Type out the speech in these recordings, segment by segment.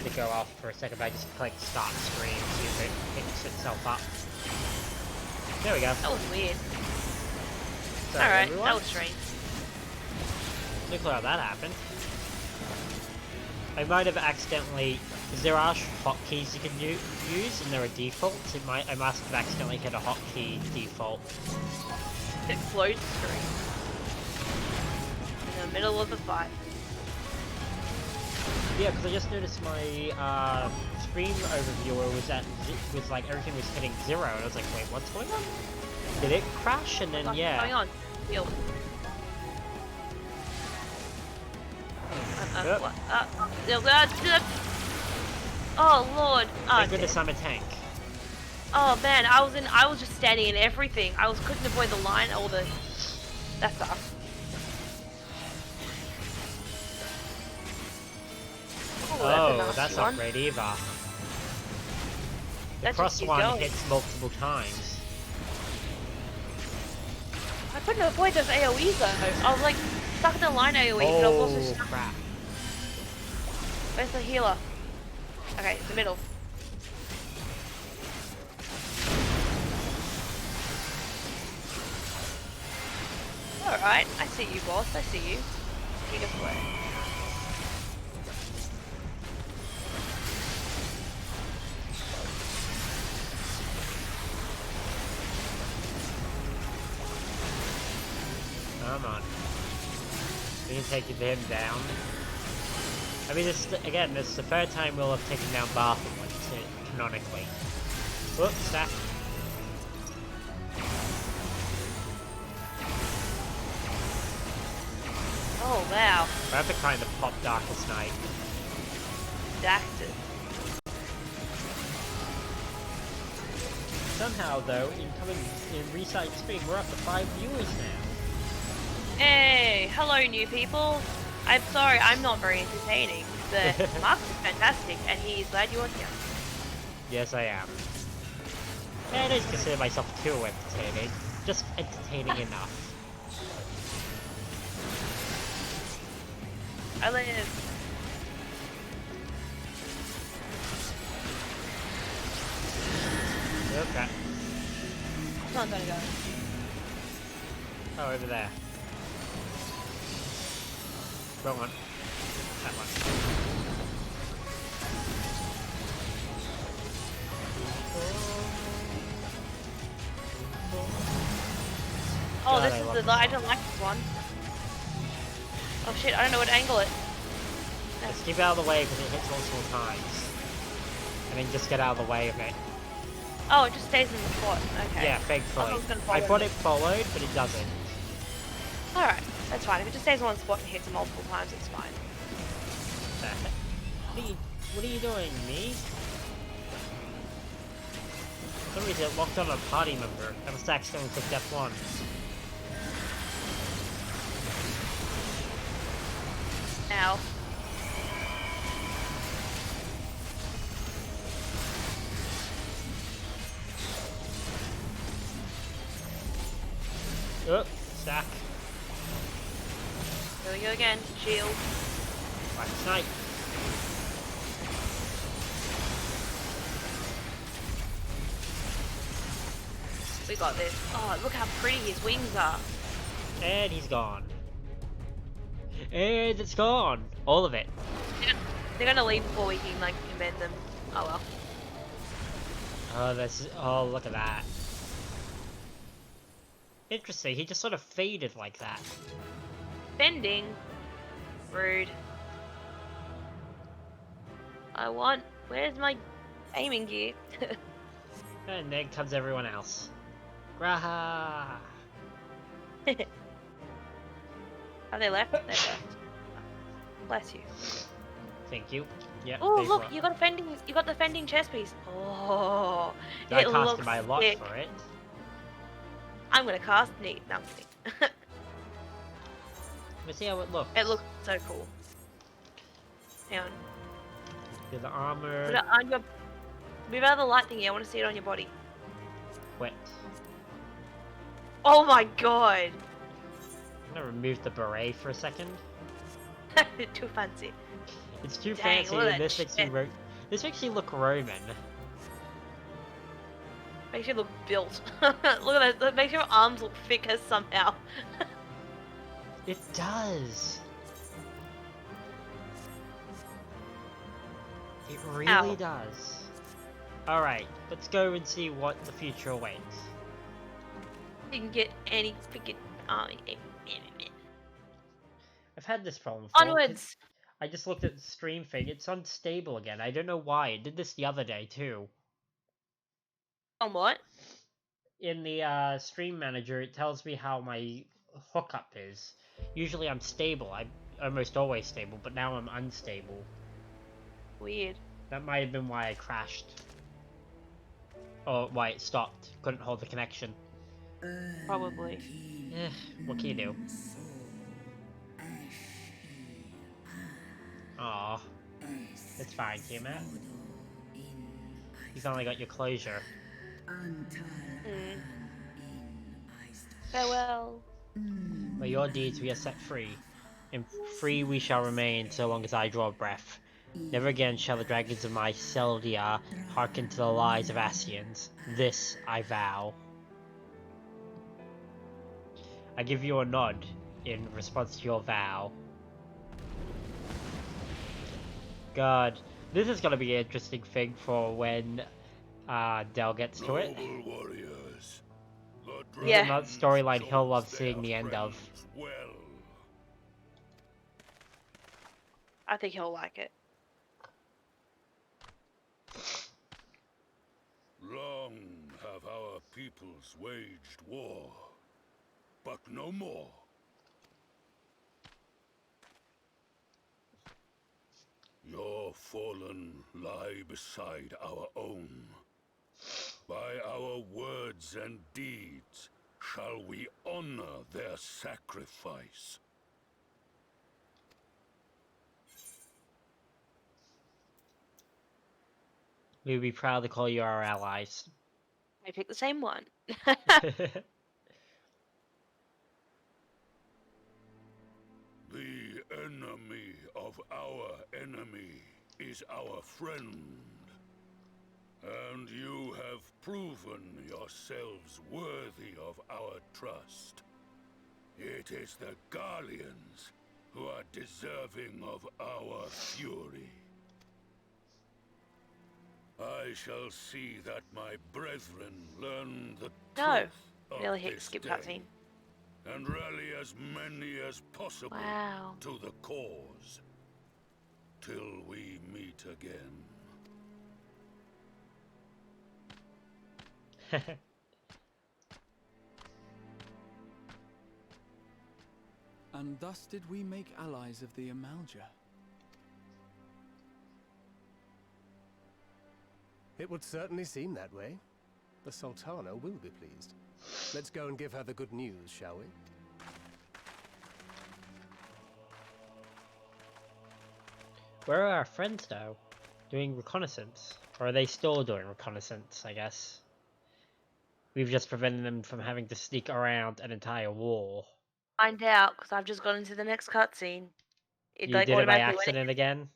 to go off for a second, but I just clicked start screen, see if it picks itself up. There we go. That was weird. Alright, that was strange. Look how that happened. I might have accidentally, because there are hotkeys you can use, and there are defaults. I must have accidentally hit a hotkey default. It explodes the screen. In the middle of the fight. Yeah, because I just noticed my screen overviewer was like everything was hitting 0, and I was like, wait, what's going on? Did it crash? And then What's yeah. going on? Heal. What? Oh lord! Thank goodness I'm a tank. Oh man, I was just standing in everything. Couldn't avoid the line or the. That sucks. Oh, that's not great either. The cross one hits multiple times. I couldn't avoid those AoEs though. I was like stuck in the line AoE, but I was also stuck. Crap. Where's the healer? Okay, the middle. Alright, I see you, boss. I see you. Take us away. Come on. We can take him down. I mean, this is the third time we'll have taken down Barthelmont, canonically. Whoops, stack. Oh, wow. I have to kind of pop Darkest Night. Stacked it. Somehow, though, in Resight Spring, we're up to 5 viewers now. Hey, hello new people. I'm sorry, I'm not very entertaining, but Marx is fantastic, and he's glad you are here. Yes, I am. And I don't consider myself too entertaining, just entertaining enough. I live. Okay. It's not gonna go. Oh, over there. Wrong one. That one. Oh, this is the. I don't like this one. Oh shit! I don't know what to angle it. Just keep it out of the way because it hits multiple times, and then just get out of the way of it. Oh, it just stays in the spot. Okay. Yeah, thankfully. I thought it followed, but it doesn't. Alright, that's fine. If it just stays in one spot and hits it multiple times, it's fine. What are you doing, me? For some reason it locked on a party member. I must accidentally click F1. Ow. Oh, stack. Here we go again. Shield. Black Snipe. We got this. Oh, look how pretty his wings are. And he's gone. And it's gone. All of it. They're gonna leave before we can, like, amend them. Oh well. Oh, look at that. Interesting, he just sort of faded like that. Bending. Rude. Where's my aiming gear? And then comes everyone else. Graha! Are they left? They're left. Bless you. Thank you. Yep. Oh look, you got the fending chest piece. Oh, I it casted looks my lot sick. for it. I'm gonna cast neat. No, I'm kidding. Let's see how it looks. It looks so cool. Hang on. Do the armor. Put it on your. Move out of the light thingy. I want to see it on your body. Quit. Oh my god. I'm gonna remove the beret for a second. Too fancy. It's too Dang, fancy, look at and that this makes you look Roman. Makes you look built. Look at that. That makes your arms look thicker somehow. It does. It really Ow. does. Alright, let's go and see what the future awaits. Didn't get any freaking. I've had this problem before. Onwards. I just looked at the stream thing. It's unstable again. I don't know why. It did this the other day too. On what? In the stream manager, it tells me how my hookup is. Usually I'm stable. I'm almost always stable, but now I'm unstable. Weird. That might have been why I crashed. Or why it stopped. Couldn't hold the connection. Probably. Eh, what can you do? Aw. It's fine, Tiamat. You finally got your closure. Farewell. By your deeds we are set free, and free we shall remain so long as I draw breath. Never again shall the dragons of my Seldia hearken to the lies of Asians. This I vow. I give you a nod in response to your vow. God, this is gonna be an interesting thing for when Del gets to it. Warriors, Yeah. Another storyline he'll love seeing the end of. well. I think he'll like it. Long have our peoples waged war, but no more. Your fallen lie beside our own. By our words and deeds shall we honor their sacrifice. We would be proud to call you our allies. I picked the same one. The enemy of our enemy is our friend. And you have proven yourselves worthy of our trust. It is the Guardians who are deserving of our fury. I shall see that my brethren learn the No. truth of Really hate this skip day, cutscene. and rally as many as possible Wow. to the cause, till we meet again. And thus did we make allies of the Amalja. It would certainly seem that way. The Sultana will be pleased. Let's go and give her the good news, shall we? Where are our friends now? Doing reconnaissance? Or are they still doing reconnaissance, I guess? We've just prevented them from having to sneak around an entire war. Find out, because I've just gone into the next cutscene. It You like did it by automatically went in. accident again?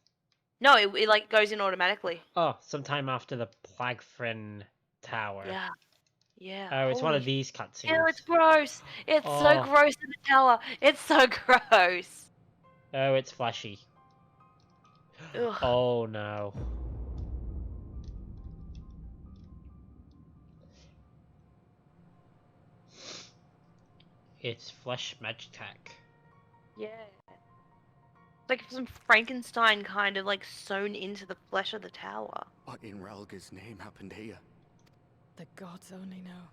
No, it like goes in automatically. Oh, sometime after the Plagfrin Tower. Yeah. Yeah. Oh, it's one Holy of these Ew, cutscenes. it's gross. It's so Oh. gross in the tower. It's so gross. Oh, it's fleshy. Ugh. Oh no. It's flesh Magitech. Yeah. It's like some Frankenstein kind of like sewn into the flesh of the tower. What in Ralga's name happened here? The gods only know.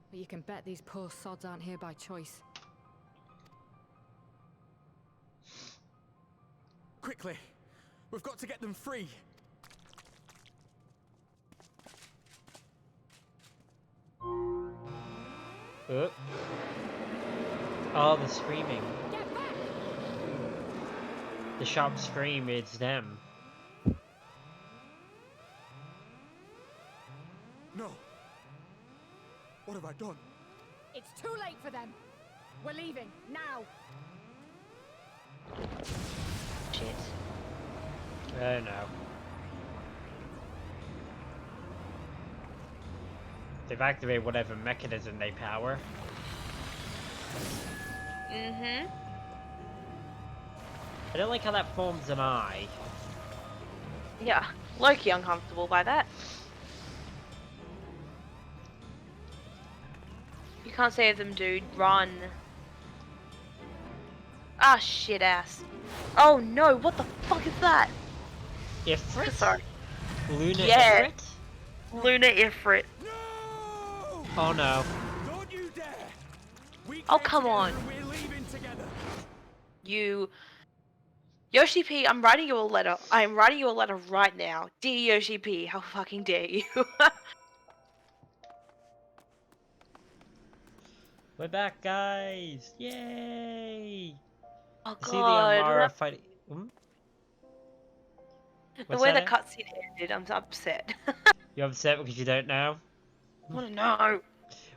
But you can bet these poor sods aren't here by choice. Quickly! We've got to get them free! Oh, the screaming. Get back! The sharp scream, it's them. No! What have I done? It's too late for them. We're leaving now. shit. Oh no. They've activated whatever mechanism they power. Mm-hmm. I don't like how that forms an eye. Yeah. Low-key uncomfortable by that. You can't save them, dude. Run. Ah, shit ass. Oh no, what the fuck is that? Ifrit? Sorry. Luna Yeah. Ifrit? Luna Ifrit. No! Oh no. Don't you dare! We Oh, came come together on. and we're leaving together. You... Yoshi P, I'm writing you a letter. I am writing you a letter right now. Dear Yoshi P, how fucking dare you? We're back, guys! Yay! Oh See the god. Amara fighting. Hmm? The What's way that? the cutscene ended, I'm upset. You're upset because you don't know? I wanna know.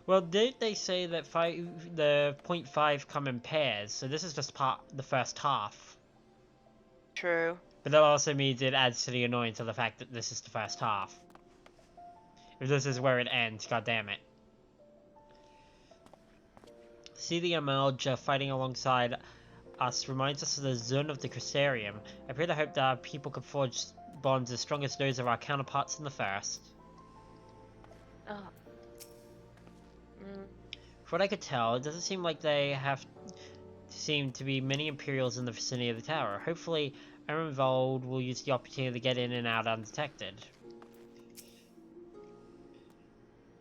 Well, didn't they say that the .5 come in pairs? So this is just the first half. True. But that also means it adds to the annoyance of the fact that this is the first half. If this is where it ends, god damn it. See the Amalja fighting alongside us reminds us of the zone of the Crystarium. I pray to hope that our people can forge bonds as strong as those of our counterparts in the first. Oh. Mm. From what I could tell, it doesn't seem like they seem to be many Imperials in the vicinity of the tower. Hopefully, Erenvold will use the opportunity to get in and out undetected.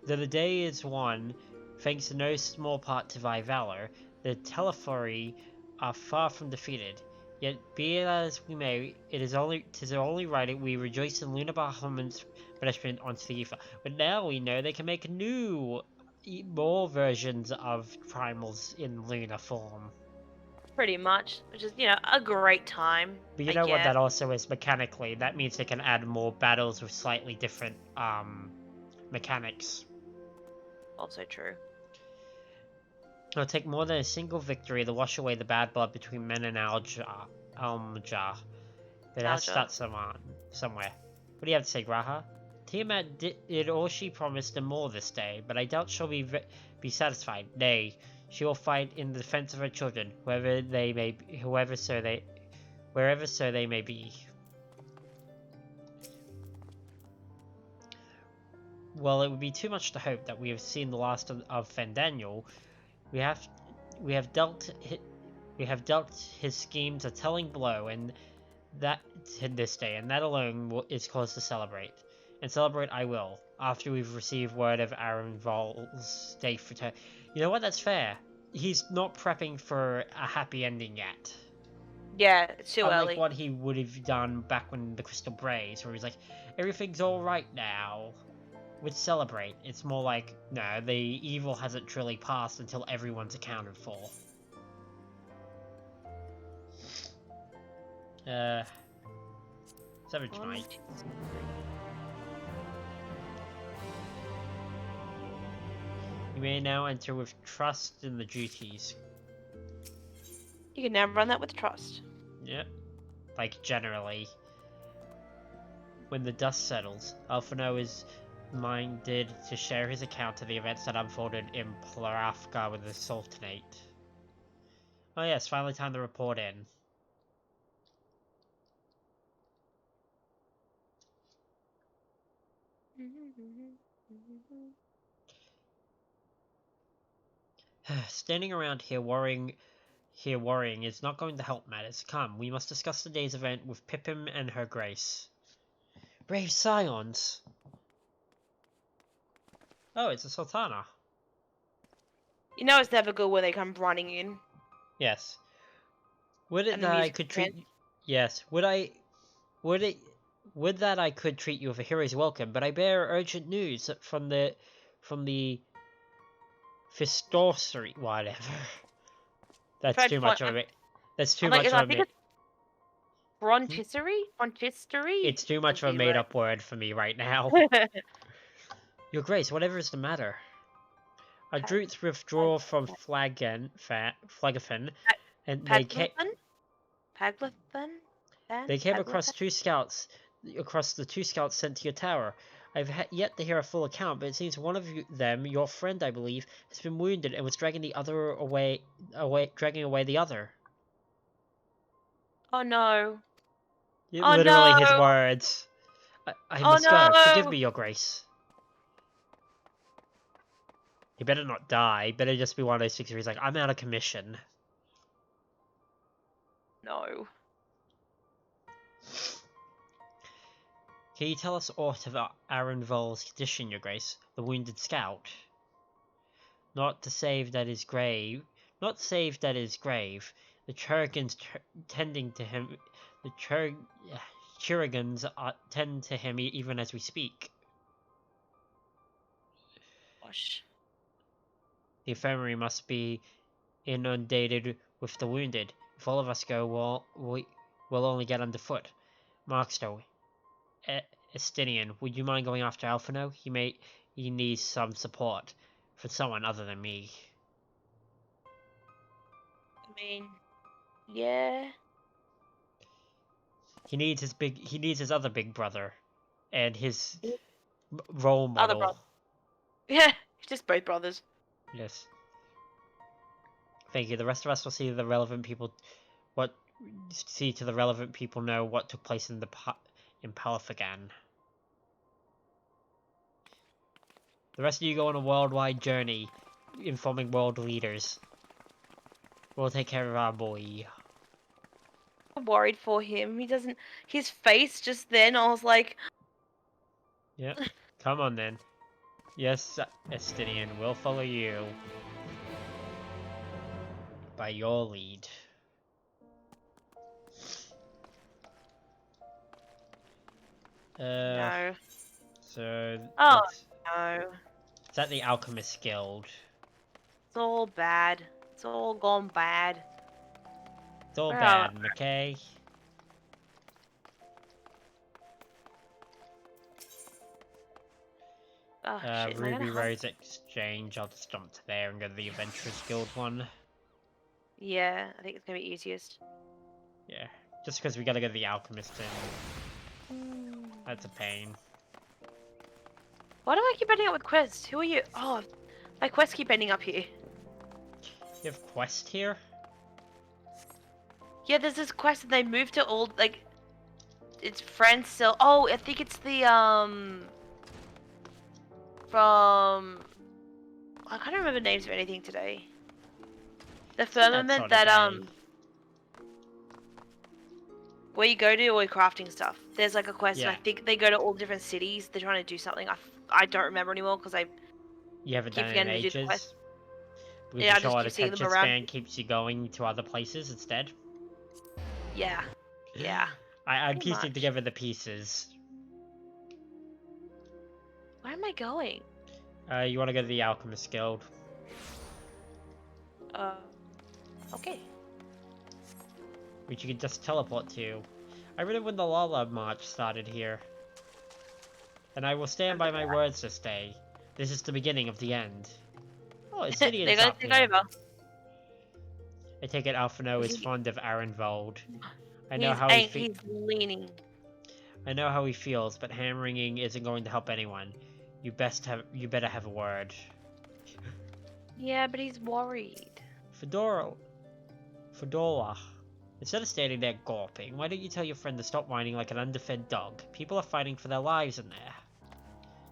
Though the day is won, thanks to no small part to thy valor, the Telefori are far from defeated. Yet, be it as we may, tis only right that we rejoice in Luna Bahamut's banishment onto the Ether. But now we know they can make more versions of primals in Luna form. Pretty much. Which is, you know, a great time. But you I know what guess. that also is mechanically? That means they can add more battles with slightly different mechanics. Also true. It'll take more than a single victory to wash away the bad blood between men and Almja. But it has to start somewhere. What do you have to say, Graha? Tiamat did all she promised and more this day, but I doubt she'll be satisfied. Nay, she will fight in the defense of her children, wherever so they may be. Well, it would be too much to hope that we have seen the last of Fandaniel. We have dealt his schemes a telling blow, and that this day, and that alone is cause to celebrate. And celebrate I will, after we've received word of Arenvol's safe return. You know what? That's fair. He's not prepping for a happy ending yet. Yeah, it's too Unlike early. what he would have done back when the Crystal Braze, where he's like, everything's alright now. With celebrate, it's more like, no, the evil hasn't truly passed until everyone's accounted for. Savage Knight. You may now enter with trust in the duties. You can now run that with trust. Yep. Like, generally. When the dust settles, Alphino is minded to share his account of the events that unfolded in Plarafka with the Sultanate. Oh yes, finally time to report in. Standing around here worrying is not going to help matters. Come, we must discuss the day's event with Pippin and her grace. Brave Scions! Oh, it's a Sultana. You know it's never good when they come running in. Yes. Would it And the that I music could plays. treat... Yes. Would that I could treat you with a hero's welcome, but I bear urgent news from the Fistorsary, whatever. That's too much of it. That's too much I of think it. it's Frontistery? Frontistery? It's too much of a made-up word for me right now. Your Grace, whatever is the matter? Our Droots withdraw from Flagafen, and they came... Paglathan? They came across the two scouts sent to your tower. I've yet to hear a full account, but it seems one of them, your friend, I believe, has been wounded and was dragging dragging away the other. Oh no. Oh Literally his no. words. I Oh must go. Forgive no. me, your grace. He better not die. Better just be one of those things where he's like, I'm out of commission. No. Can you tell us aught of Aaron Vol's condition, your grace? The wounded scout? Not to save that is grave. Not save that is grave. The Churigans tending to him. The Churigans tend to him even as we speak. Gosh. The infirmary must be inundated with the wounded. If all of us go, we'll only get underfoot. Marx, though. Estinian, would you mind going after Alphino? He needs some support from someone other than me. I mean, yeah. He needs his other big brother, and his role Other model. brother. Yeah, it's just both brothers. Yes. Thank you. The rest of us will see to the relevant people know what took place in Palafagan. The rest of you go on a worldwide journey, informing world leaders. We'll take care of our boy. I'm worried for him. He doesn't. His face just then, I was like, Yep. Come on then. Yes, Estinian, we'll follow you. By your lead. no. So... Oh, no. It's at the Alchemist Guild. It's all bad. It's all gone bad. It's all Where bad, are- okay? Oh, shit. Am I gonna Ruby have- Rose Exchange. I'll just jump to there and go to the Adventurers Guild one. Yeah, I think it's gonna be easiest. Yeah. Just because we gotta go to the Alchemist and... That's a pain. Why do I keep ending up with quests? Who are you? Oh, my quests keep ending up here. You have quest here? Yeah, there's this quest and they moved to old, like, it's friends still. Oh, I think it's the, from, I can't remember names of anything today. The firmament that, where you go to all your crafting stuff. There's like a quest and I Yeah. think they go to all different cities. They're trying to do something. I don't remember anymore because I You haven't keep done it in forgetting to do the ages? quest. Because Yeah, I the just short keep seeing them attention around. span keeps you going to other places instead? Yeah. Yeah. I'm Pretty piecing much. together the pieces. Where am I going? You want to go to the Alchemist Guild? Okay. Which you can just teleport to. I remember when the Lala March started here. And I will stand by my words this day. This is the beginning of the end. Oh, it's They're Gideon's gonna up take here. over. I take it Alphino is He- fond of Arenvold. I know how He's leaning. I know how he feels, but hand-wringing isn't going to help anyone. You better have a word. Yeah, but he's worried. Fedora. Instead of standing there gawping, why don't you tell your friend to stop whining like an underfed dog? People are fighting for their lives in there.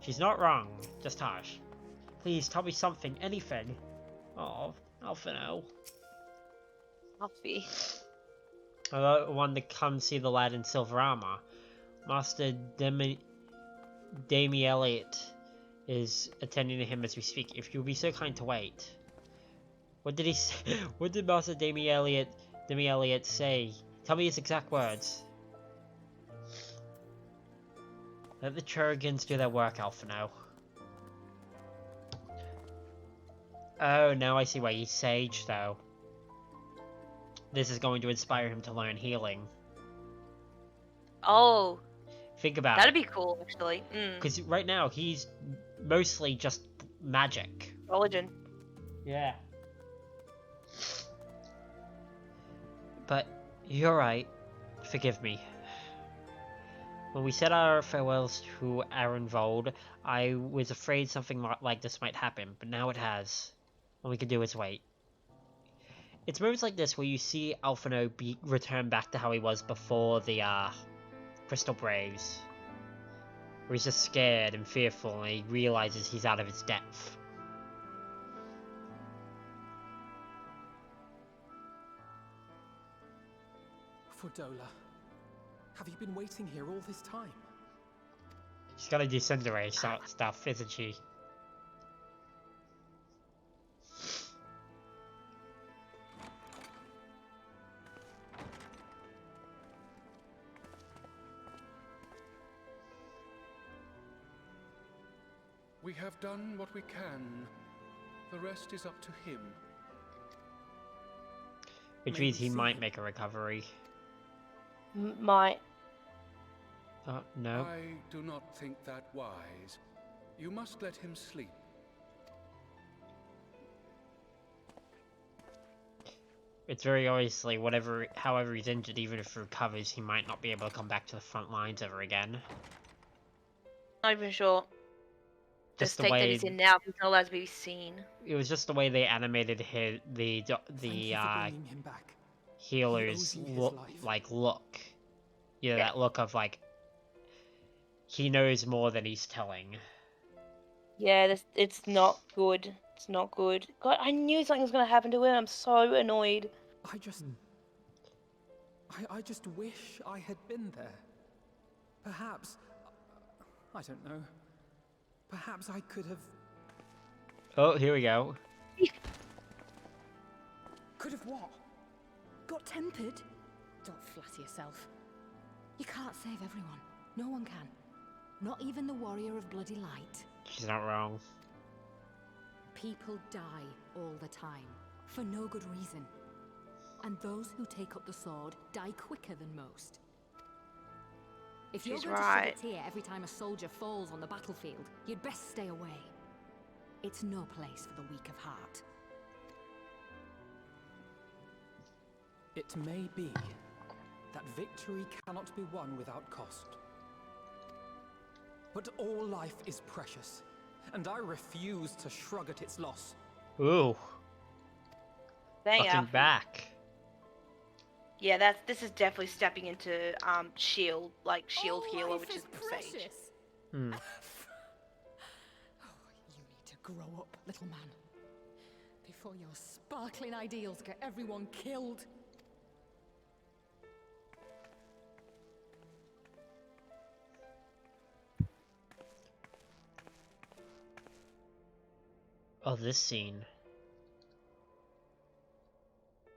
She's not wrong, just harsh. Please tell me something, anything. Oh, Alphino. Alfie. I want to come see the lad in silver armor. Master Demi Elliot is attending to him as we speak. If you'll be so kind to wait. What did he say? What did Master Demi Elliot say? Tell me his exact words. Let the Churigans do their work, Alphino. Oh, now I see why he's sage, though. This is going to inspire him to learn healing. Oh, Think about that'd it. be cool, actually. Because right now, he's mostly just magic. Religion. Yeah. But, you're right. forgive me. When we said our farewells to Arenvold, I was afraid something like this might happen, but now it has. All we can do is wait. It's moments like this where you see Alphino return back to how he was before the Crystal Braves. Where he's just scared and fearful and he realizes he's out of his depth. Fordola, have you been waiting here all this time? She's gotta do Cinderella stuff, isn't she? We have done what we can. The rest is up to him. Which means he might make a recovery. Might. No. I do not think that wise. You must let him sleep. It's very obviously however he's injured, even if he recovers, he might not be able to come back to the front lines ever again. Not even sure. The Just the state that way he's in now, he's not allowed to be seen. it was just the way they animated the Thank you for bringing him back. healer's He owes you his life. look. Yeah. That look of like he knows more than he's telling. Yeah, it's not good. It's not good. God, I knew something was gonna happen to him. I'm so annoyed. I just wish I had been there. Perhaps, I don't know. Perhaps I could have. Oh, here we go. Could have what? Got tempered? Don't flatter yourself. You can't save everyone. No one can. Not even the warrior of bloody light. She's not wrong. People die all the time, for no good reason. And those who take up the sword die quicker than most. If you're She's going right. to shed a tear every time a soldier falls on the battlefield, you'd best stay away. It's no place for the weak of heart. It may be that victory cannot be won without cost. But all life is precious, and I refuse to shrug at its loss. Ooh, Dang, fucking Alfie. back. Yeah, this is definitely stepping into shield healer, life which is Sage. precious. Hmm. Oh, you need to grow up, little man. Before your sparkling ideals get everyone killed. Oh, this scene.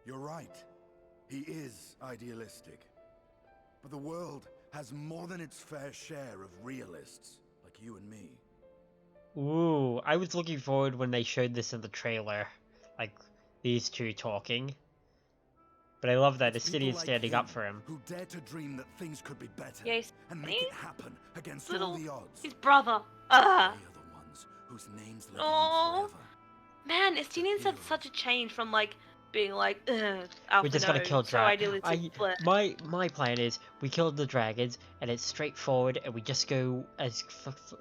You're right. He is idealistic. But the world has more than its fair share of realists, like you and me. Ooh, I was looking forward when they showed this in the trailer, like these two talking. But I love that the It's city people is like standing up for him. who dare to dream that things could be better Yeah, he's- and make it happen against all Little, the odds. his brother. They are the ones whose names live on Oh, forever. man, Estinians had such a change from being like, We just Alphino, gotta kill so dragons. idealistic. But My plan is we kill the dragons and it's straightforward and we just go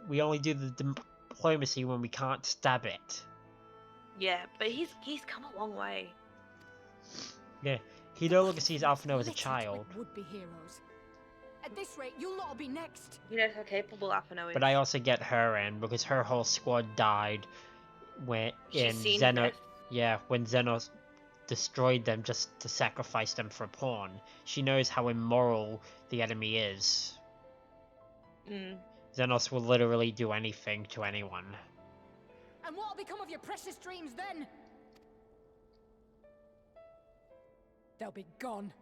we only do the diplomacy when we can't stab it. yeah, but he's come a long way. Yeah, he no longer sees Alphino as a Littered child. with would-be heroes. At this rate, you'll lot be next. You know how capable Alphino is. But I also get her in because her whole squad died when She's seen Xenos. death. Yeah, when Xenos destroyed them just to sacrifice them for a pawn. She knows how immoral the enemy is. Mm. Xenos will literally do anything to anyone. And what'll become of your precious dreams then? They'll be gone,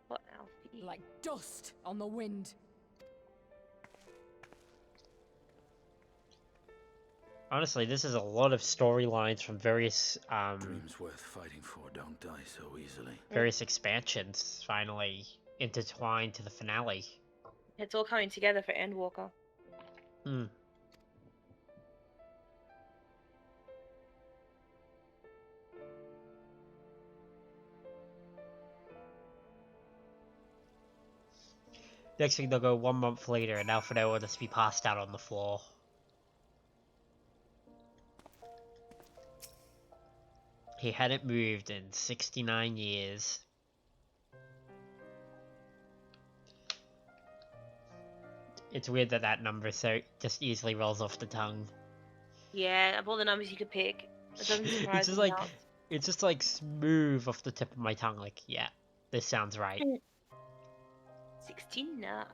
What, Alfie? like dust on the wind. Honestly, this is a lot of storylines from various Dreams worth fighting for don't die so easily. various expansions finally intertwined to the finale. It's all coming together for Endwalker. Hmm. Next thing they'll go 1 month later, and Alfredo will just be passed out on the floor. He hadn't moved in 69 years. It's weird that that number so just easily rolls off the tongue. Yeah, of all the numbers you could pick, it doesn't surprise It's just me like, now. it's just like smooth off the tip of my tongue. Like, yeah, this sounds right. 69.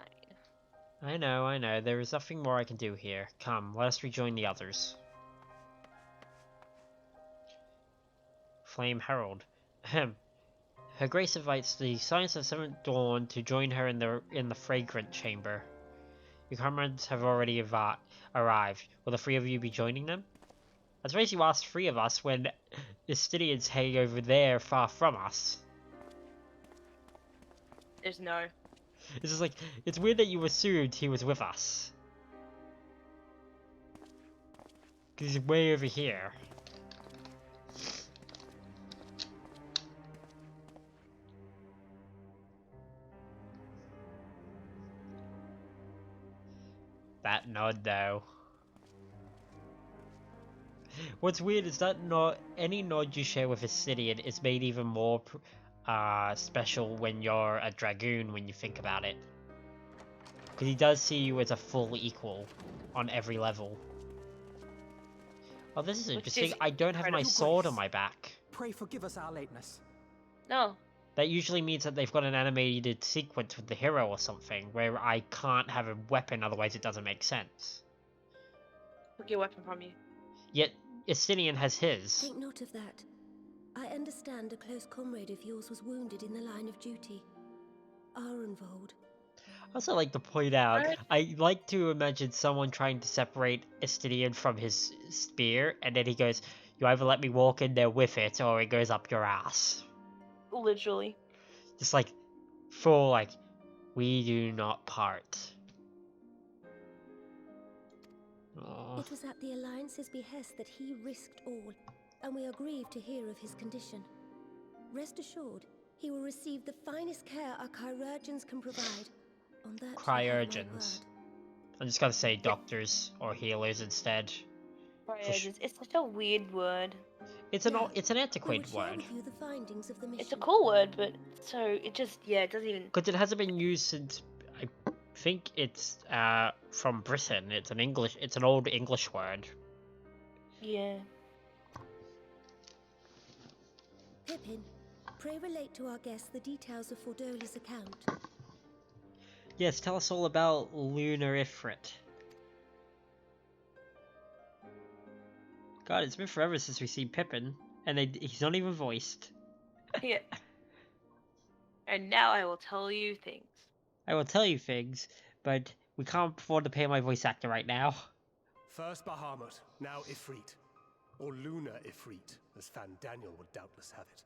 I know. There is nothing more I can do here. Come, let us rejoin the others. Flame Herald. Ahem. Her Grace invites the Science of Seventh Dawn to join her in the Fragrant Chamber. Your comrades have already arrived. Will the three of you be joining them? I suppose you asked 3 of us when the Stydians hang over there far from us. There's no. It's just like, it's weird that you assumed he was with us. Because he's way over here. That nod, though. What's weird is that any nod you share with a Stydian is made even more special when you're a Dragoon when you think about it. Because he does see you as a full equal on every level. Oh, this is interesting. I don't have my sword on my back. Pray forgive us our lateness. No. That usually means that they've got an animated sequence with the hero or something, where I can't have a weapon, otherwise it doesn't make sense. Took your weapon from you. Yet, Estinian has his. Take note of that. I understand a close comrade of yours was wounded in the line of duty. Arenvold. I also like to point out, I like to imagine someone trying to separate Estinian from his spear, and then he goes, you either let me walk in there with it, or it goes up your ass. Literally. Just like, full like, we do not part. Aww. It was at the Alliance's behest that he risked all, and we are grieved to hear of his condition. Rest assured, he will receive the finest care our chirurgeons can provide. On that, Chirurgeons. I'm just gonna say doctors or healers instead. It's such a weird word. It's an antiquated word. It's a cool word, but so it just it doesn't even. Because it hasn't been used since I think it's from Britain. It's an old English word. Yeah. Pippin, pray relate to our guests the details of Fordoli's account. Yes, tell us all about Lunar Ifrit. God, it's been forever since we've seen Pippin, and he's not even voiced. Yeah. And now I will tell you things. I will tell you things, but we can't afford to pay my voice actor right now. First Bahamut, now Ifrit. Or Lunar Ifrit, as Fan Daniel would doubtless have it.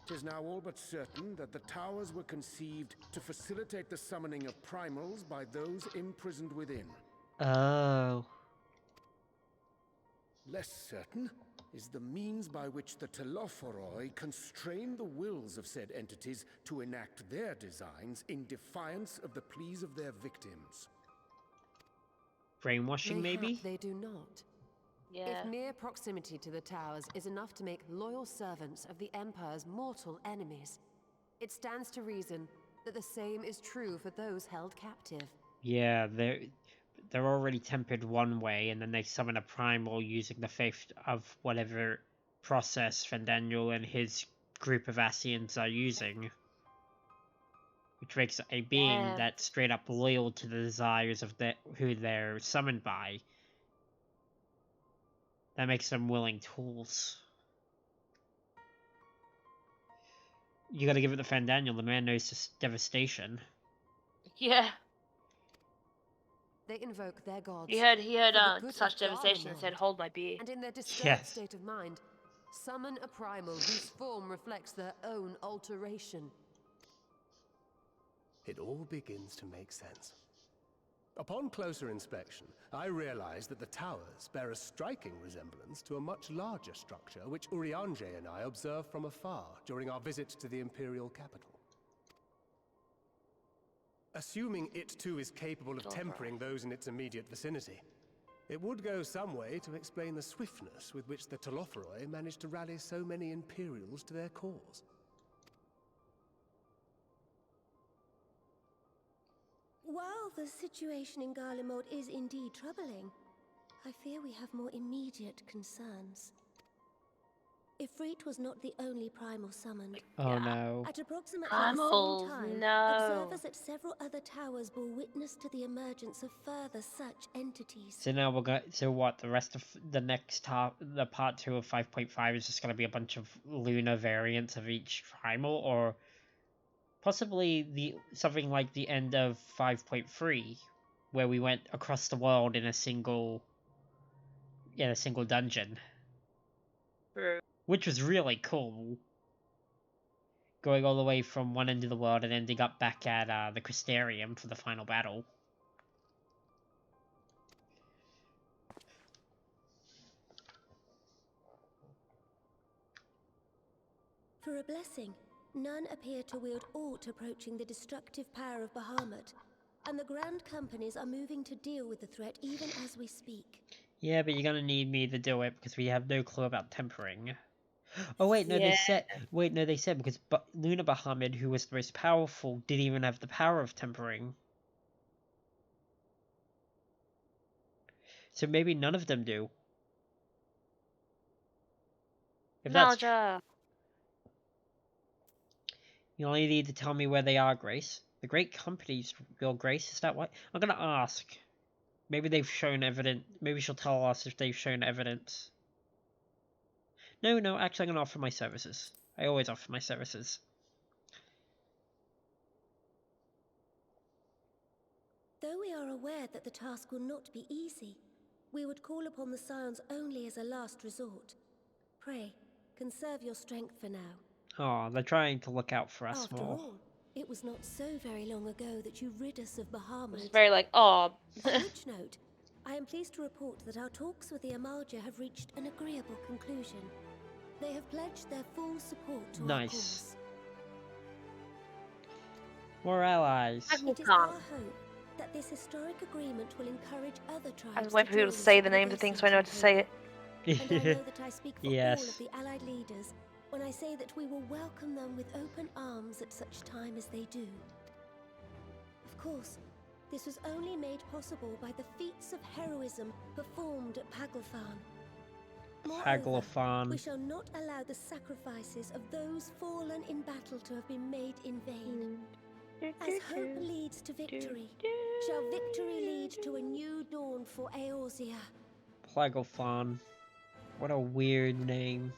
'Tis now all but certain that the towers were conceived to facilitate the summoning of primals by those imprisoned within. Oh. Less certain is the means by which the Telophoroi constrain the wills of said entities to enact their designs in defiance of the pleas of their victims. Brainwashing, maybe? They do not. Yeah. If mere proximity to the towers is enough to make loyal servants of the Emperor's mortal enemies, it stands to reason that the same is true for those held captive. Yeah, they're already tempered one way, and then they summon a primal using the faith of whatever process Fandaniel and his group of Asians are using. Which makes a being that's straight up loyal to the desires of who they're summoned by. That makes them willing tools. You gotta give it to Fandaniel, the man knows devastation. Yeah. They invoke their gods. He heard for the good such of devastation and Garlemald, said, hold my beer. And in their disturbed Yes. state of mind, summon a primal whose form reflects their own alteration. It all begins to make sense. Upon closer inspection, I realized that the towers bear a striking resemblance to a much larger structure which Urianger and I observed from afar during our visit to the Imperial capital. Assuming it too is capable of tempering those in its immediate vicinity. It would go some way to explain the swiftness with which the Telophoroi managed to rally so many Imperials to their cause. While the situation in Garlemald is indeed troubling, I fear we have more immediate concerns. Ifrit was not the only primal summoned. Oh no. At approximately Primals, the same time, no. observers at several other towers bore witness to the emergence of further such entities. So now we're going. So what? The rest of the next the part 2 of 5.5 is just going to be a bunch of lunar variants of each primal, or possibly something like the end of 5.3, where we went across the world in a single dungeon, True. which was really cool. Going all the way from one end of the world and ending up back at the Crystarium for the final battle. For a blessing, none appear to wield aught approaching the destructive power of Bahamut, and the Grand Companies are moving to deal with the threat even as we speak. Yeah, but you're gonna need me to do it because we have no clue about tempering. Oh wait, no, Yeah. they said because Luna Bahamut, who was the most powerful, didn't even have the power of tempering. So maybe none of them do. If that's you only need to tell me where they are, Grace. The great companies, your Grace, is that what? I'm gonna ask. Maybe they've shown evidence. Maybe she'll tell us if they've shown evidence. No, actually I'm gonna offer my services. I always offer my services. Though we are aware that the task will not be easy, we would call upon the Scions only as a last resort. Pray, conserve your strength for now. Oh, they're trying to look out for us After more. all, it was not so very long ago that you rid us of Bahamut. It's very like, oh. On which note, I am pleased to report that our talks with the Amalja have reached an agreeable conclusion. They have pledged their full support to our cause. More allies. It is our hope that this historic agreement will encourage other tribes. I was waiting for people to say the names of things so I know how to say it. And I know that I speak for Yes. all of the allied leaders when I say that we will welcome them with open arms at such time as they do. Of course, this was only made possible by the feats of heroism performed at Paglafan. Moreover, we shall not allow the sacrifices of those fallen in battle to have been made in vain. As hope leads to victory, shall victory lead to a new dawn for Eorzea. Plagophon. What a weird name.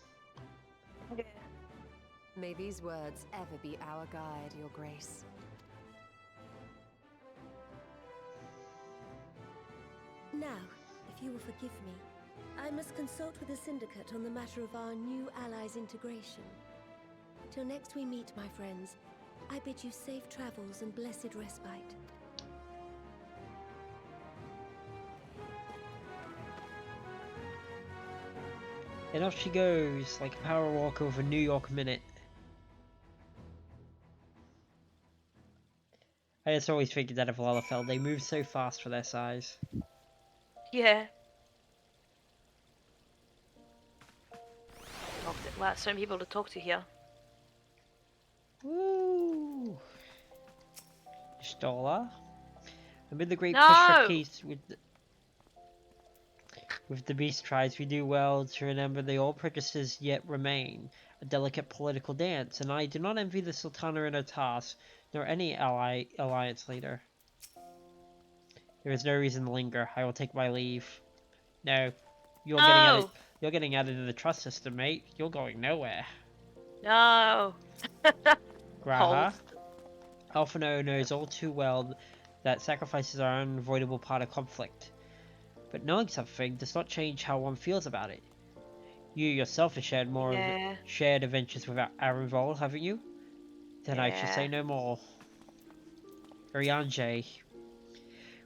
May these words ever be our guide, Your Grace. Now, if you will forgive me, I must consult with the Syndicate on the matter of our new allies' integration. Till next we meet, my friends, I bid you safe travels and blessed respite. And off she goes, like a power walk over New York minute. I just always figured that of Lalafell, they move so fast for their size. Yeah. Wow, so many people to talk to here. Woo! Stola. Amid the great No! push for peace with the beast tribes, we do well to remember the old prejudices yet remain, a delicate political dance, and I do not envy the Sultana in her task, nor any alliance leader. There is no reason to linger. I will take my leave. No, you're getting added to the trust system, mate. You're going nowhere. No. Graha. Alphino knows all too well that sacrifices are an unavoidable part of conflict. But knowing something does not change how one feels about it. You yourself have shared shared adventures with Arenvol, haven't you? Then I shall say no more. Urianger.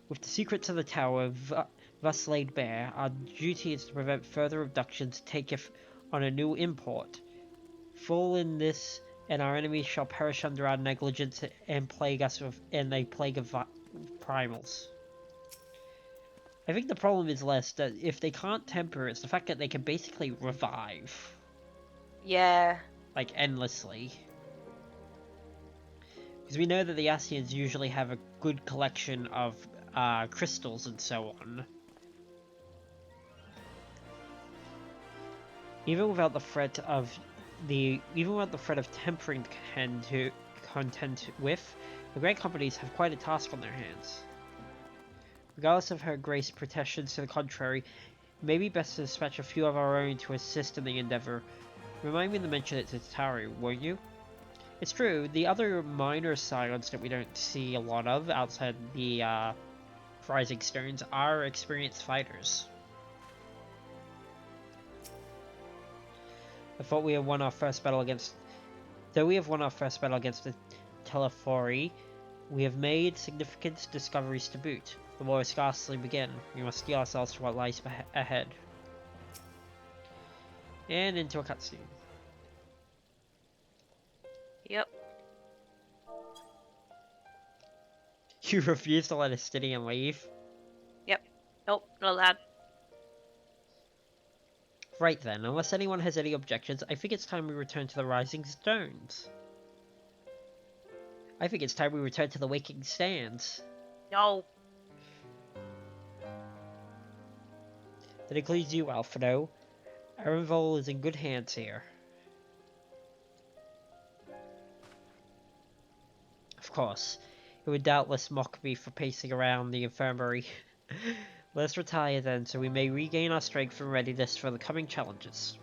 With the secrets of the tower thus laid bare, our duty is to prevent further abductions taketh on a new import. Full in this and our enemies shall perish under our negligence and plague us with in a plague of primals. I think the problem is less that if they can't temper, it's the fact that they can basically revive. Yeah. Like, endlessly. Because we know that the Ascians usually have a good collection of crystals and so on. Even without the threat of tempering to contend with, the Great Companies have quite a task on their hands. Regardless of her grace protestations to the contrary, it may be best to dispatch a few of our own to assist in the endeavor. Remind me to mention it to Tatari, won't you? It's true, the other minor scions that we don't see a lot of outside the Rising Stones are experienced fighters. I thought we had won our first battle against... Though we have won our first battle against the Telephori, we have made significant discoveries to boot. The war has scarcely begun. We must steel ourselves to what lies ahead. And into a cutscene. Yep. You refuse to let Estinian leave? Yep. Nope, not allowed. Right then, unless anyone has any objections, I think it's time we return to the Rising Stones. I think it's time we return to the Waking Stands. No. That includes you, Alphino. Arenvol is in good hands here. Of course, it would doubtless mock me for pacing around the infirmary. Let's retire then, so we may regain our strength and readiness for the coming challenges.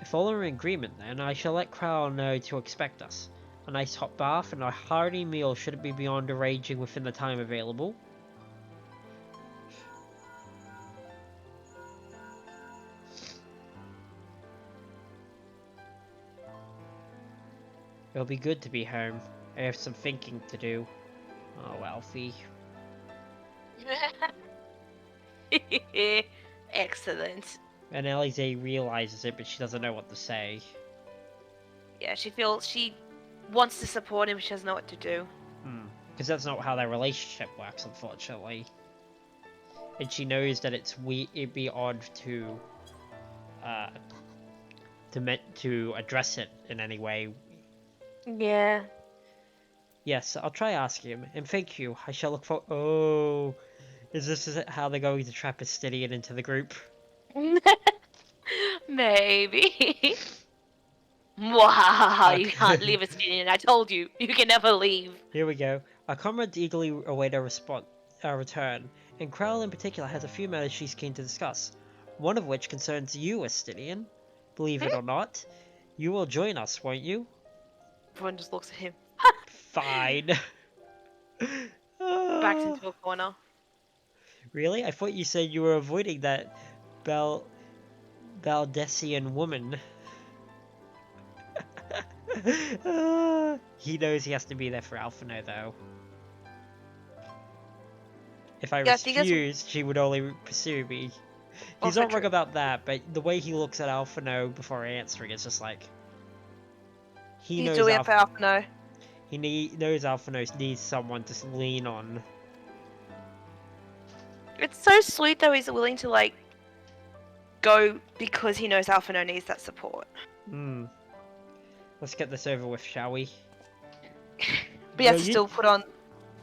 If all are in agreement then, I shall let Crowl know to expect us. A nice hot bath and a hearty meal shouldn't be beyond arranging within the time available. It'll be good to be home. I have some thinking to do. Oh, Alfie. Excellent. And Alize realizes it, but she doesn't know what to say. Yeah, she wants to support him, she doesn't know what to do. Because that's not how their relationship works, unfortunately. And she knows that it'd be odd to address it in any way. Yeah. Yes, I'll try asking him, and thank you. I shall look for. Oh, is this how they're going to trap Estinian into the group? Maybe. Mwahaha, you can't leave Estinian. I told you, you can never leave. Here we go. Our comrades eagerly await our return, and Crowl in particular has a few matters she's keen to discuss. One of which concerns you, Estinian. Believe it or not, you will join us, won't you? Everyone just looks at him. Fine. Backs into a corner. Really? I thought you said you were avoiding that Baldessian woman. He knows he has to be there for Alphino, though. If I refused, she would only pursue me. He's not wrong about that, but the way he looks at Alphino before answering is just like... He knows doing it for Alphino. He knows Alphino needs someone to lean on. It's so sweet though he's willing to like go because he knows Alphino needs that support. Let's get this over with, shall we? But he has to still put on...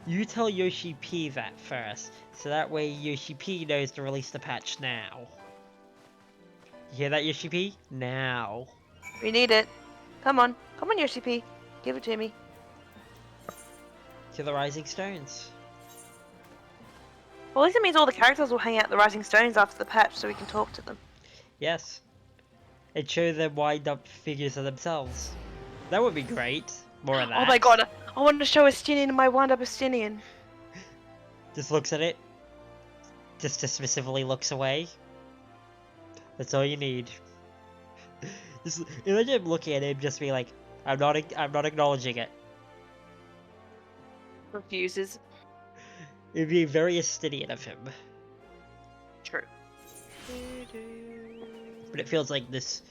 You tell Yoshi P that first, so that way Yoshi P knows to release the patch now. You hear that, Yoshi P? Now. We need it. Come on. Come on, Yoshi P. Give it to me. To the Rising Stones. Well, at least it means all the characters will hang out at the Rising Stones after the patch so we can talk to them. Yes. And show them wind-up figures of themselves. That would be great. More of that. Oh my god, I want to show Estinian my wind-up Estinian. Just looks at it. Just dismissively looks away. That's all you need. Just imagine him looking at him, just be like, I'm not acknowledging it. Refuses. It'd be very Estinian of him. True. But it feels like this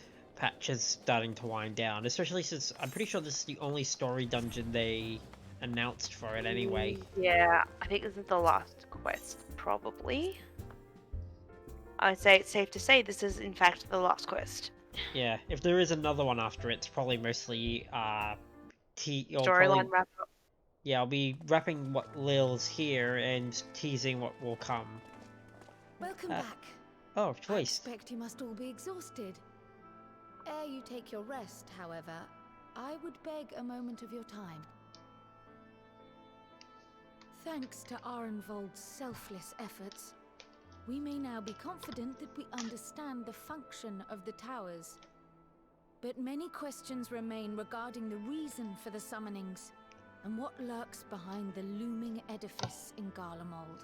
patch is starting to wind down, especially since I'm pretty sure this is the only story dungeon they announced for it anyway. Yeah, I think this is the last quest, probably. I'd say it's safe to say this is, in fact, the last quest. Yeah, if there is another one after it, it's probably mostly Storyline wrap up. Yeah, I'll be wrapping what Lil's here and teasing what will come. Welcome back. Oh, I choice. expect you must all be exhausted. Ere you take your rest, however, I would beg a moment of your time. Thanks to Arenvold's selfless efforts, we may now be confident that we understand the function of the towers. But many questions remain regarding the reason for the summonings, and what lurks behind the looming edifice in Garlemald.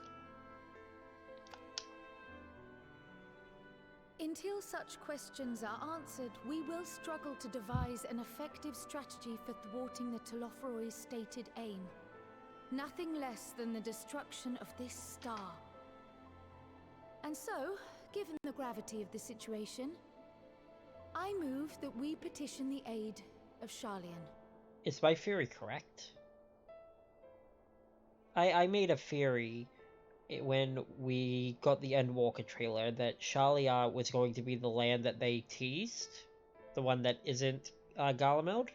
Until such questions are answered, we will struggle to devise an effective strategy for thwarting the Telophoroi's stated aim. Nothing less than the destruction of this star. And so, given the gravity of the situation, I move that we petition the aid of Sharlayan. Is my theory correct? I made a theory when we got the Endwalker trailer that Sharlayan was going to be the land that they teased, the one that isn't Garlemald.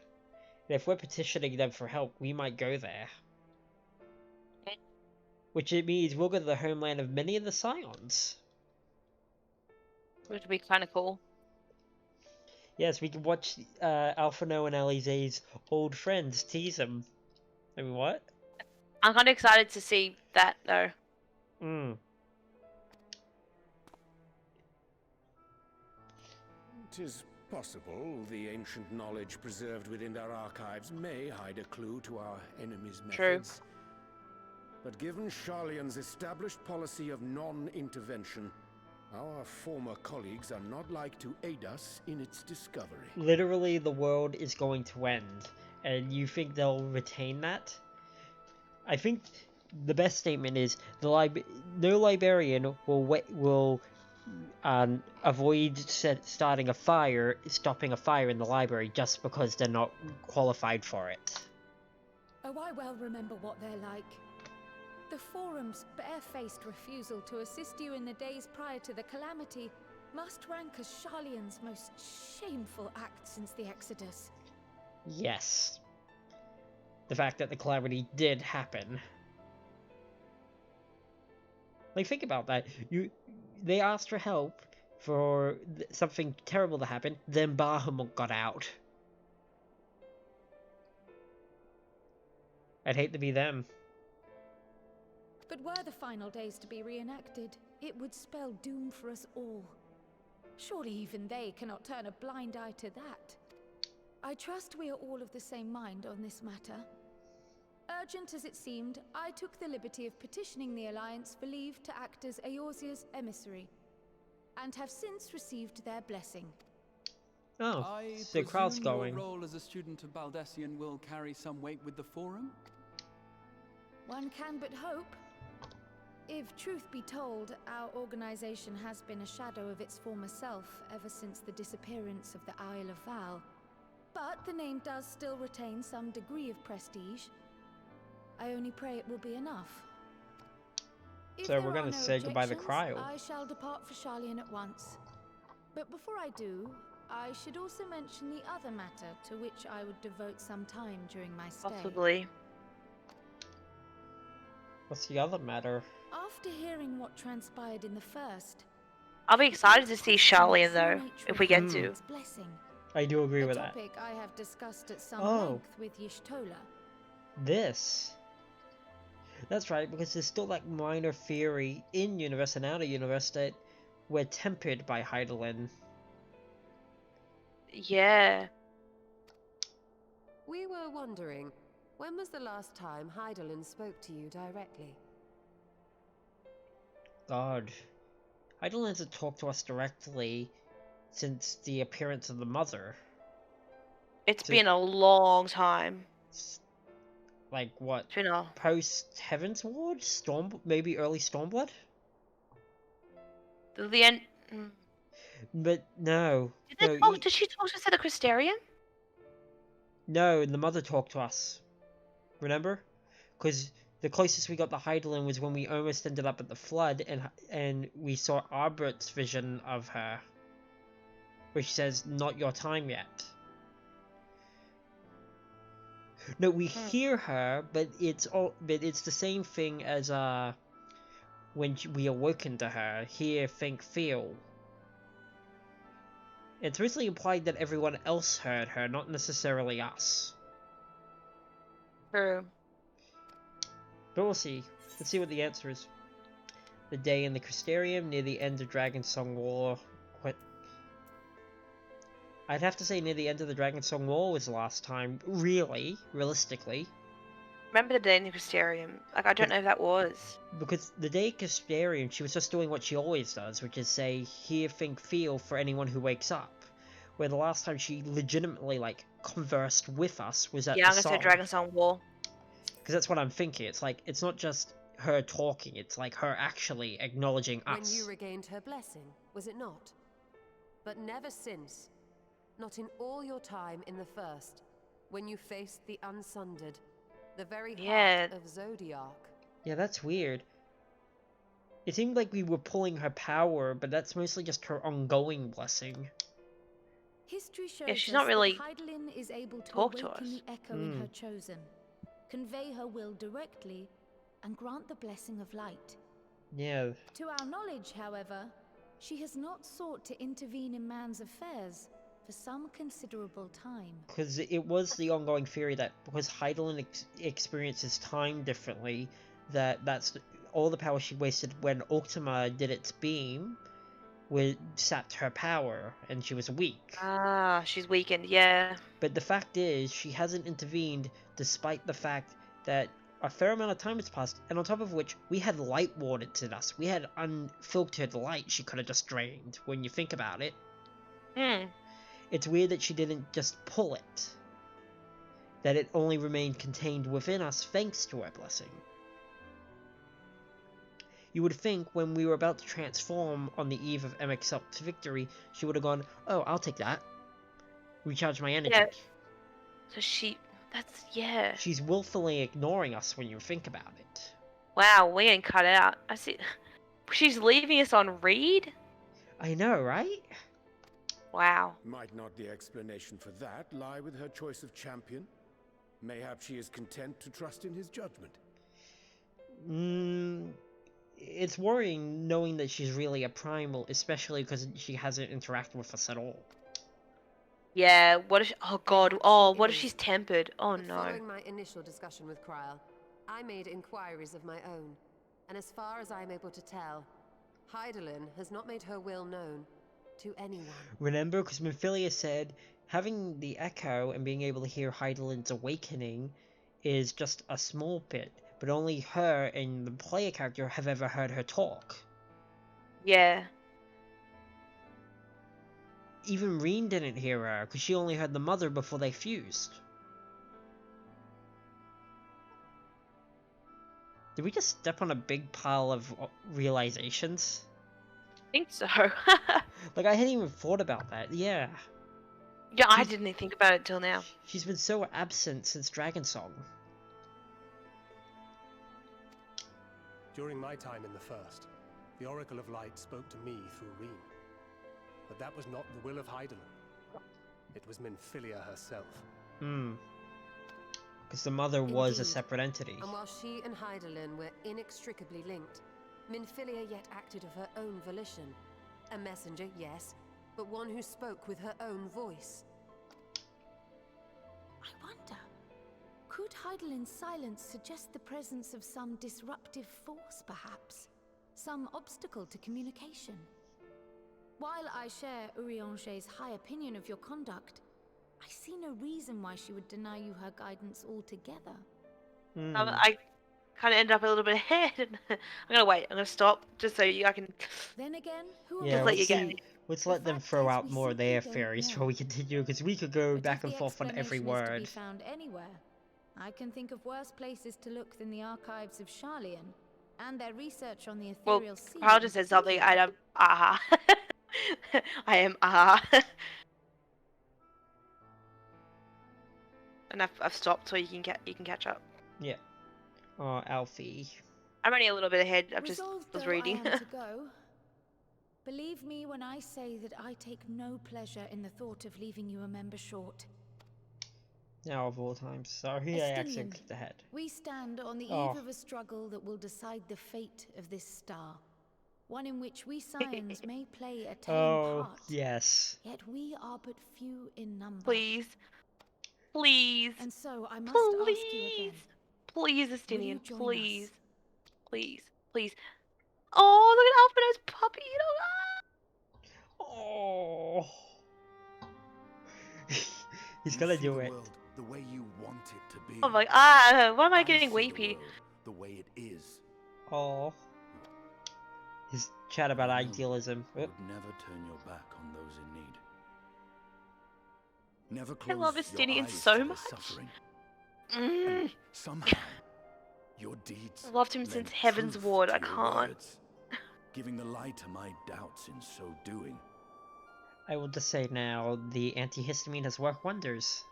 And if we're petitioning them for help, we might go there. Which it means we'll go to the homeland of many of the Scions. Which would be kind of cool. Yes, we can watch Alphino and Alize's old friends tease them. I mean, what? I'm kind of excited to see that, though. Tis possible the ancient knowledge preserved within our archives may hide a clue to our enemy's methods. True. But given Sharlayan's established policy of non-intervention, our former colleagues are not like to aid us in its discovery. Literally, the world is going to end, and you think they'll retain that? I think the best statement is no librarian will avoid stopping a fire in the library just because they're not qualified for it. Oh, I well remember what they're like. The Forum's barefaced refusal to assist you in the days prior to the calamity must rank as Sharlayan's most shameful act since the Exodus. Yes. The fact that the calamity did happen. Like, think about that. They asked for help for something terrible to happen, then Bahamut got out. I'd hate to be them. But were the final days to be reenacted, it would spell doom for us all. Surely even they cannot turn a blind eye to that. I trust we are all of the same mind on this matter. Urgent as it seemed, I took the liberty of petitioning the Alliance for leave to act as Eorzea's emissary, and have since received their blessing. Oh, so crowd's going. Your role as a student of Baldessian will carry some weight with the Forum? One can but hope. If truth be told, our organization has been a shadow of its former self ever since the disappearance of the Isle of Val. But the name does still retain some degree of prestige. I only pray it will be enough. So we're going to say goodbye to Cryo. I shall depart for Sharlayan at once. But before I do, I should also mention the other matter to which I would devote some time during my stay. Possibly. What's the other matter? After hearing what transpired in the first, I'll be excited to see Sharlayan, though, if we get to. I do agree with that. A topic I have discussed at some Oh. length with Y'shtola. This. That's right, because there's still that minor theory in universe and out of universe that we're tempered by Hydaelyn. Yeah. We were wondering, when was the last time Hydaelyn spoke to you directly? God. Hydaelyn hasn't talked to us directly since the appearance of the Mother. It's been a long time. Like what? It's been a... Post Heaven's Ward? Maybe early Stormblood? The end... But no. Did they No, talk? Did she talk to us at the Crystarium? no, the mother talked to us. Remember? Because the closest we got to Heidelin was when we almost ended up at the flood, and we saw Albert's vision of her, which says, "Not your time yet." No, we hear her, but it's the same thing as when we awoken to her. Hear, think, feel. It's mostly implied that everyone else heard her, not necessarily us. True. But we'll see. Let's see what the answer is. The day in the Crystarium near the end of Dragonsong War. What? I'd have to say near the end of the Dragonsong War was the last time. Really? Realistically. Remember the day in the Crystarium? Like, I don't know if that was. Because the day Crystarium, she was just doing what she always does, which is say, hear, think, feel for anyone who wakes up. Where the last time she legitimately, like, conversed with us was at Yeah, the I'm gonna say Dragonsong War. Because that's what I'm thinking. It's like, it's not just her talking, it's like her actually acknowledging us. When you regained her blessing, was it not? But never since. Not in all your time in the First, when you faced the Unsundered, the very heart of Zodiark. Yeah, that's weird. It seemed like we were pulling her power, but that's mostly just her ongoing blessing. History shows Yeah, she's us not really that Heidelin is able to talk to awaken us. the echo in her chosen, convey her will directly, and grant the blessing of light. Yeah. To our knowledge, however, she has not sought to intervene in man's affairs for some considerable time. Because it was the ongoing theory that because Heidelin experiences time differently, that's all the power she wasted when Ultima did its beam, sapped her power, and she was weak. Ah, she's weakened, yeah. But the fact is, she hasn't intervened despite the fact that a fair amount of time has passed, and on top of which, we had light warded to us. We had unfiltered light she could have just drained, when you think about it. It's weird that she didn't just pull it. That it only remained contained within us thanks to her blessing. You would think when we were about to transform on the eve of MXL's victory, she would have gone, "Oh, I'll take that. Recharge my energy." Yeah. So yeah. She's willfully ignoring us when you think about it. Wow, we ain't cut out. I see. She's leaving us on read? I know, right? Wow. Might not the explanation for that lie with her choice of champion? Mayhap she is content to trust in his judgment. It's worrying knowing that she's really a primal, especially because she hasn't interacted with us at all. Yeah, what if oh god, what if she's tempered? Oh no. Following my initial discussion with Kryl, I made inquiries of my own, and as far as I'm able to tell, Heidelin has not made her will known to anyone. Remember, because Minfilia said having the echo and being able to hear Heidelin's awakening is just a small bit, but only her and the player character have ever heard her talk. Yeah. Even Reen didn't hear her, because she only heard the mother before they fused. Did we just step on a big pile of realizations? I think so. Like, I hadn't even thought about that, yeah. Yeah, I didn't even think about it till now. She's been so absent since Dragonsong. During my time in the First, the Oracle of Light spoke to me through Reen. But that was not the will of Heidelin. It was Minfilia herself. Because the mother was a separate entity. And while she and Heidelin were inextricably linked, Minfilia yet acted of her own volition. A messenger, yes, but one who spoke with her own voice. I wonder, could Heidelin's silence suggest the presence of some disruptive force, perhaps? Some obstacle to communication? While I share Urianger's high opinion of your conduct, I see no reason why she would deny you her guidance altogether. I kind of ended up a little bit ahead. I'm gonna wait. I'm gonna stop just so I can. Then again, who Yeah, let you get. let's let them throw out more of their theories before we continue, because we could go back and forth on every word. To be found anywhere, I can think of worse places to look than the archives of Sharlayan and their research on the ethereal sea. Well, Carl just said something. I don't. I am and I've stopped so you can catch up. Yeah. Oh, Alfie. I'm only a little bit ahead. I just Resolved was though reading. I am to go, believe me when I say that I take no pleasure in the thought of leaving you a member short. Now of all times. Sorry, I actually Estinian, clicked ahead. we stand on the Oh. eve of a struggle that will decide the fate of this star. One in which we scions may play a telling part. Yes. Yet we are but few in number. Please. Please. And so I must ask you again. Please, Will Estinian. you join Please. us? Please. Please. Oh, look at Alphinaud's puppy. Oh. He's You gonna see do the it. world the way you want it to be. Oh my, why am I getting see weepy? The world the way it is. Oh. His chat about I know idealism. you would never turn your back on those in need. Never I close love your Estinian eyes so to much. their suffering. Mm. And somehow, your deeds. I've loved him lent since Heaven's truth Ward. to I your can't. words, giving the lie to my doubts in so doing. I will just say now, the antihistamine has worked wonders.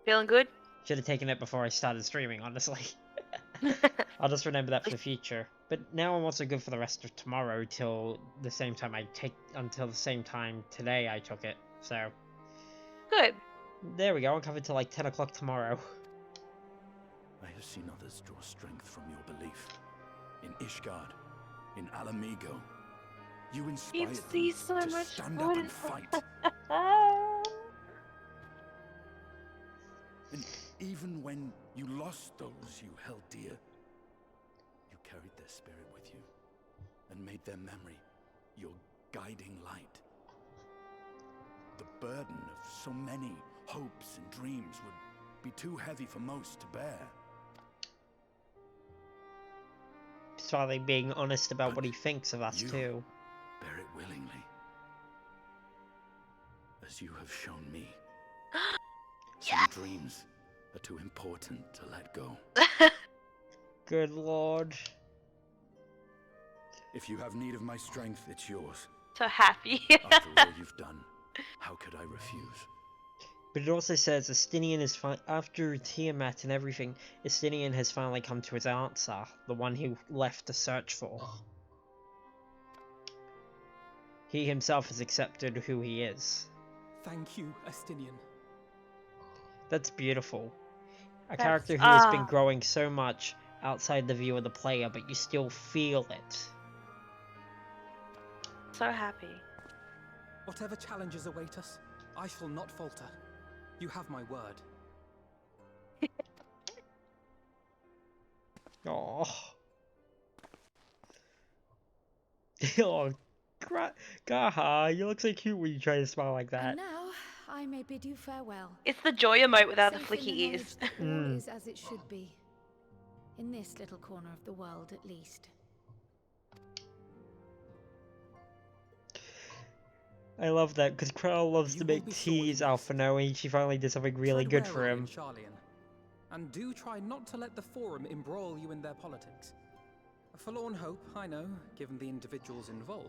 Feeling good? Should have taken it before I started streaming, honestly. I'll just remember that for the future. But now I'm also good for the rest of tomorrow till the same time until the same time today I took it. So. Good. There we go, I'm covered till like 10 o'clock tomorrow. I have seen others draw strength from your belief. In Ishgard, in Alamigo. You inspired them so to much stand fun. up and fight. And even when you lost those you held dear, you carried their spirit with you and made their memory your guiding light. The burden of so many hopes and dreams would be too heavy for most to bear. He's finally being honest about But what he thinks of us you too. bear it willingly, as you have shown me. Some dreams are too important to let go. Good lord. If you have need of my strength, it's yours. So happy. After all you've done, how could I refuse? But it also says Estinian is after Tiamat and everything, Estinian has finally come to his answer, the one he left to search for. He himself has accepted who he is. Thank you, Estinian. That's beautiful. A That's- character who has been growing so much outside the view of the player, but you still feel it. So happy. Whatever challenges await us, I shall not falter. You have my word. Oh. Oh, Gaha, you look so cute when you try to smile like that. And now I may bid you farewell. It's the joy emote without the Safe in flicky knowledge ears. that all is as it should be. In this little corner of the world, at least. I love that, because Krell loves You to will make be sorely tease missed. Alphinaud, and she finally did something really Tread good for warily him. in Charlian, and do try not to let the Forum embroil you in their politics. A forlorn hope, I know, given the individuals involved.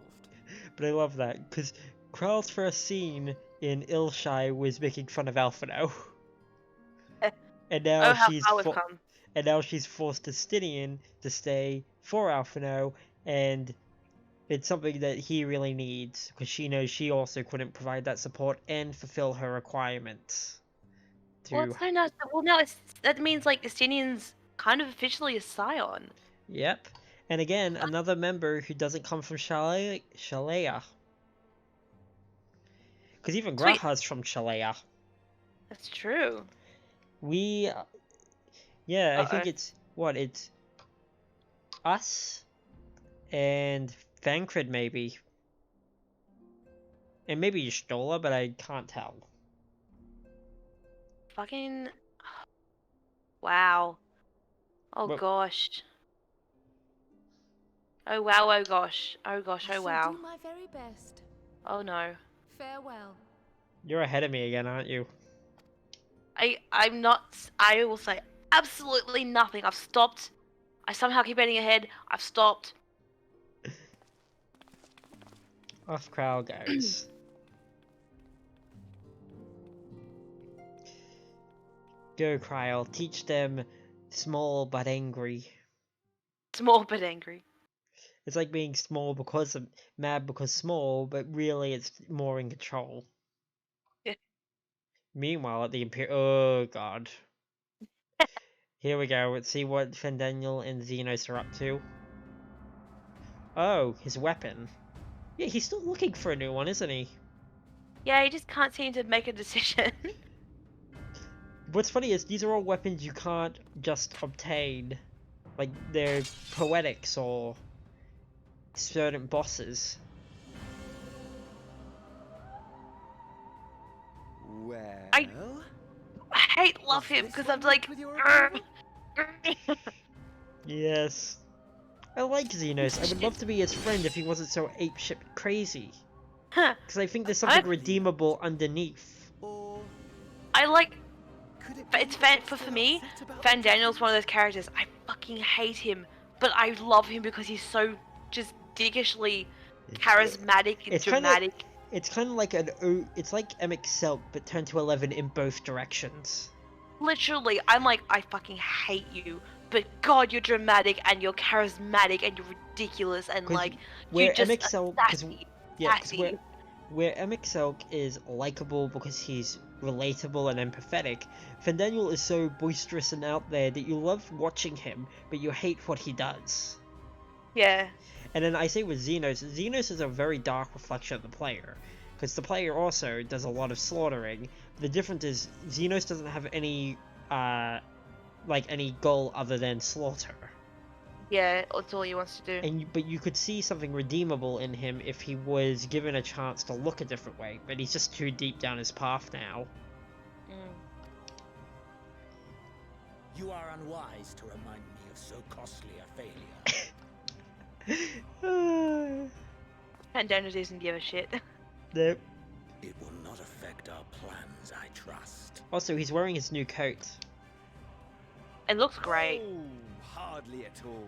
But I love that, because Krell's first scene in Ilshai was making fun of Alphinaud. And now Oh, how she's far we've come. and now she's forced Estinian to stay for Alphinaud, and it's something that he really needs, because she knows she also couldn't provide that support and fulfill her requirements. Well, it's so nice. Well, now that means like Estinian's kind of officially a scion. Yep. And again, another member who doesn't come from Shalea. Because even Sweet. Graha's from Shalea. That's true. We... yeah, I think Uh-oh. it's us and Thancred maybe. And maybe Stola, but I can't tell. Fucking. Wow. Oh Well- gosh. Oh wow, oh gosh. Oh gosh, I oh shall wow. do my very best. Oh no. Farewell. You're ahead of me again, aren't you? I'm not. I will say absolutely nothing. I've stopped. I somehow keep getting ahead. I've stopped. Off crowd goes. Go, Kryl. Teach them small but angry. Small but angry. It's like being small because of mad because small, but really it's more in control. Yeah. Meanwhile, at the oh god. Here we go. Let's see what Fendaniel and Xenos are up to. Oh, his weapon. Yeah, he's still looking for a new one, isn't he? Yeah, he just can't seem to make a decision. What's funny is these are all weapons you can't just obtain. Like, they're poetics or certain bosses. Well, I love him because I'm like. Yes. I like Xenos. I would love to be his friend if he wasn't so apeshit crazy. Because I think there's something redeemable underneath. I like. It's for me. Fandaniel's one of those characters. I fucking hate him, but I love him because he's so just diggishly charismatic and dramatic. It's kind of like it's like Emeri but turned to 11 in both directions. Literally, I'm like, I fucking hate you, but God, you're dramatic and you're charismatic and you're ridiculous and like you're just sassy. Where Emeri is likable because he's relatable and empathetic, Fandaniel is so boisterous and out there that you love watching him, but you hate what he does. Yeah. And then I say with Xenos is a very dark reflection of the player, because the player also does a lot of slaughtering. The difference is Xenos doesn't have any, any goal other than slaughter. Yeah, that's all he wants to do. But you could see something redeemable in him if he was given a chance to look a different way, but he's just too deep down his path now. You are unwise to remind me of so costly a failure. Pandora doesn't give a shit. Nope. It will not affect our plans, I trust. Also, he's wearing his new coat. It looks great. Oh, hardly at all.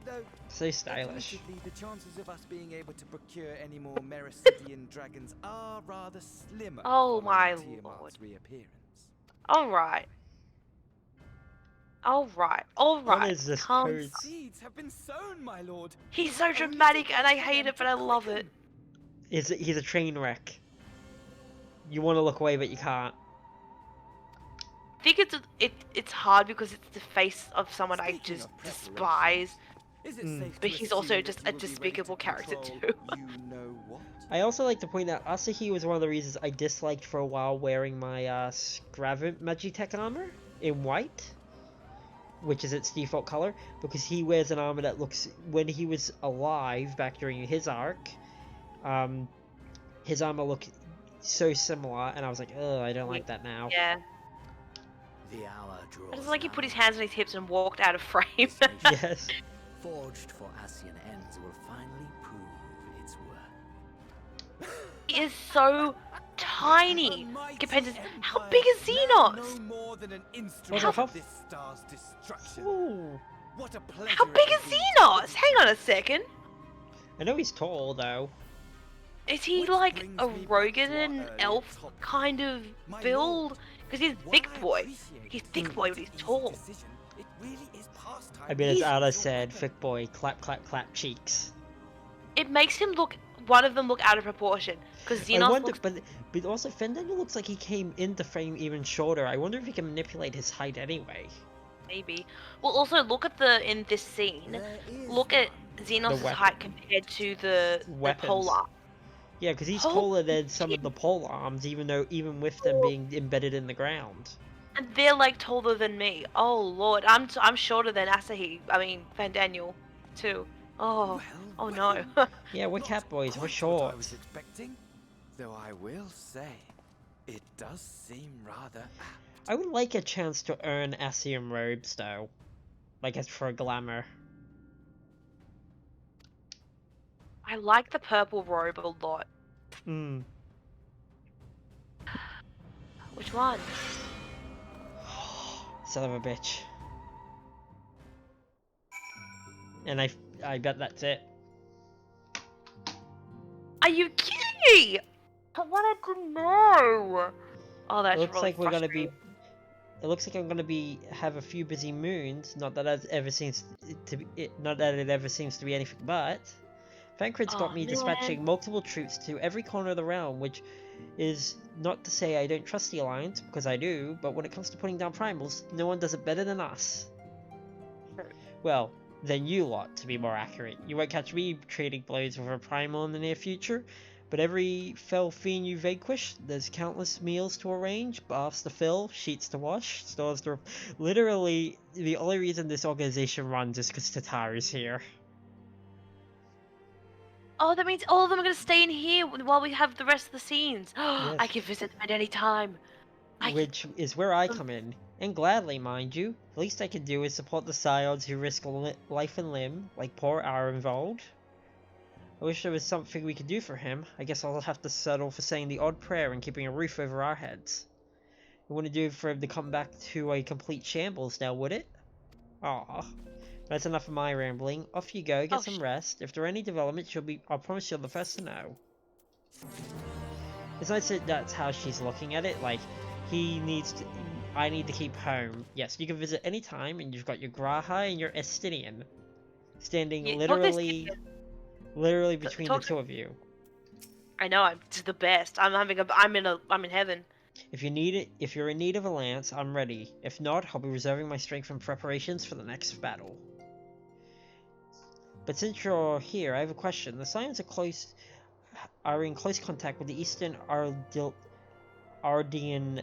Though, so stylish. The chances of us being able to procure any more Mericidian dragons are rather slimmer. Oh my lord. Reappearance. Alright. What is this code? Seeds have been sown, my lord. He's so dramatic and I hate it, but I love it. He's a train wreck. You want to look away, but you can't. I think it's hard because it's the face of someone I just despise. But he's also just a despicable character too. I also like to point out, Asahi was one of the reasons I disliked for a while wearing my XIV Magitech armor in white, which is its default color, because he wears an armor that looks, when he was alive back during his arc, his armor looked so similar, and I was like, oh, I don't like that now. Yeah. The hour draws. It's like he put his hands on his hips and walked out of frame. Yes. Forged for Asian ends will finally prove its worth. He is so tiny compared to how big is Xenos? No more than an instrument of this star's destruction. What a pleasure. How big is Xenos? Hang on a second. I know he's tall though. Is he like a Rogan elf kind of build? Because he's thick boy. He's thick boy, but he's tall. I mean, as Ada said, thick boy, clap, clap, clap, cheeks. It makes him look, one of them look out of proportion. Because Xenos looks... But also, Fendaniel looks like he came into frame even shorter. I wonder if he can manipulate his height anyway. Maybe. Well, also, look at in this scene, look at Xenos' height compared to the polar. Yeah, because he's taller than some of the pole arms, even with them being embedded in the ground. And they're like taller than me. Oh lord, I'm shorter than Asahi. I mean Fandaniel, too. Oh, oh no. Yeah, we're cat boys. We're short. I was expecting, though I will say, it does seem rather apt. I would like a chance to earn Asian robes, though, like as for glamour. I like the purple robe a lot. Which one? Son of a bitch. And I bet that's it. you kidding me? I wanted to know. Oh, that's It looks really like we're gonna be. frustrating. It looks like I'm gonna have a few busy moons. Not that it ever seems to be. Not that it ever seems to be anything but. Thancred's got Oh, me man. dispatching multiple troops to every corner of the realm, which is not to say I don't trust the Alliance, because I do, but when it comes to putting down primals, no one does it better than us. Well, than you lot, to be more accurate. You won't catch me trading blows with a primal in the near future, but every fell fiend you vanquish, there's countless meals to arrange, baths to fill, sheets to wash, stores to... Literally, the only reason this organization runs is because Tataru's here. Oh, that means all of them are going to stay in here while we have the rest of the scenes. Yes. I can visit them at any time. Which is where I come in. And gladly, mind you. The least I can do is support the scions who risk life and limb, like poor Arenvald. I wish there was something we could do for him. I guess I'll have to settle for saying the odd prayer and keeping a roof over our heads. It wouldn't do for him to come back to a complete shambles now, would it? Aw. That's enough of my rambling. Off you go, get some rest. If there are any developments, I'll promise you're the first to know. It's nice that that's how she's looking at it, like, I need to keep home. Yes, you can visit any time, and you've got your Graha and your Estinian. Standing literally between the two of you. I know, it's the best. I'm in heaven. If you're in need of a lance, I'm ready. If not, I'll be reserving my strength and preparations for the next battle. But since you're here, I have a question. The Scions are in close contact with the Eastern Ardean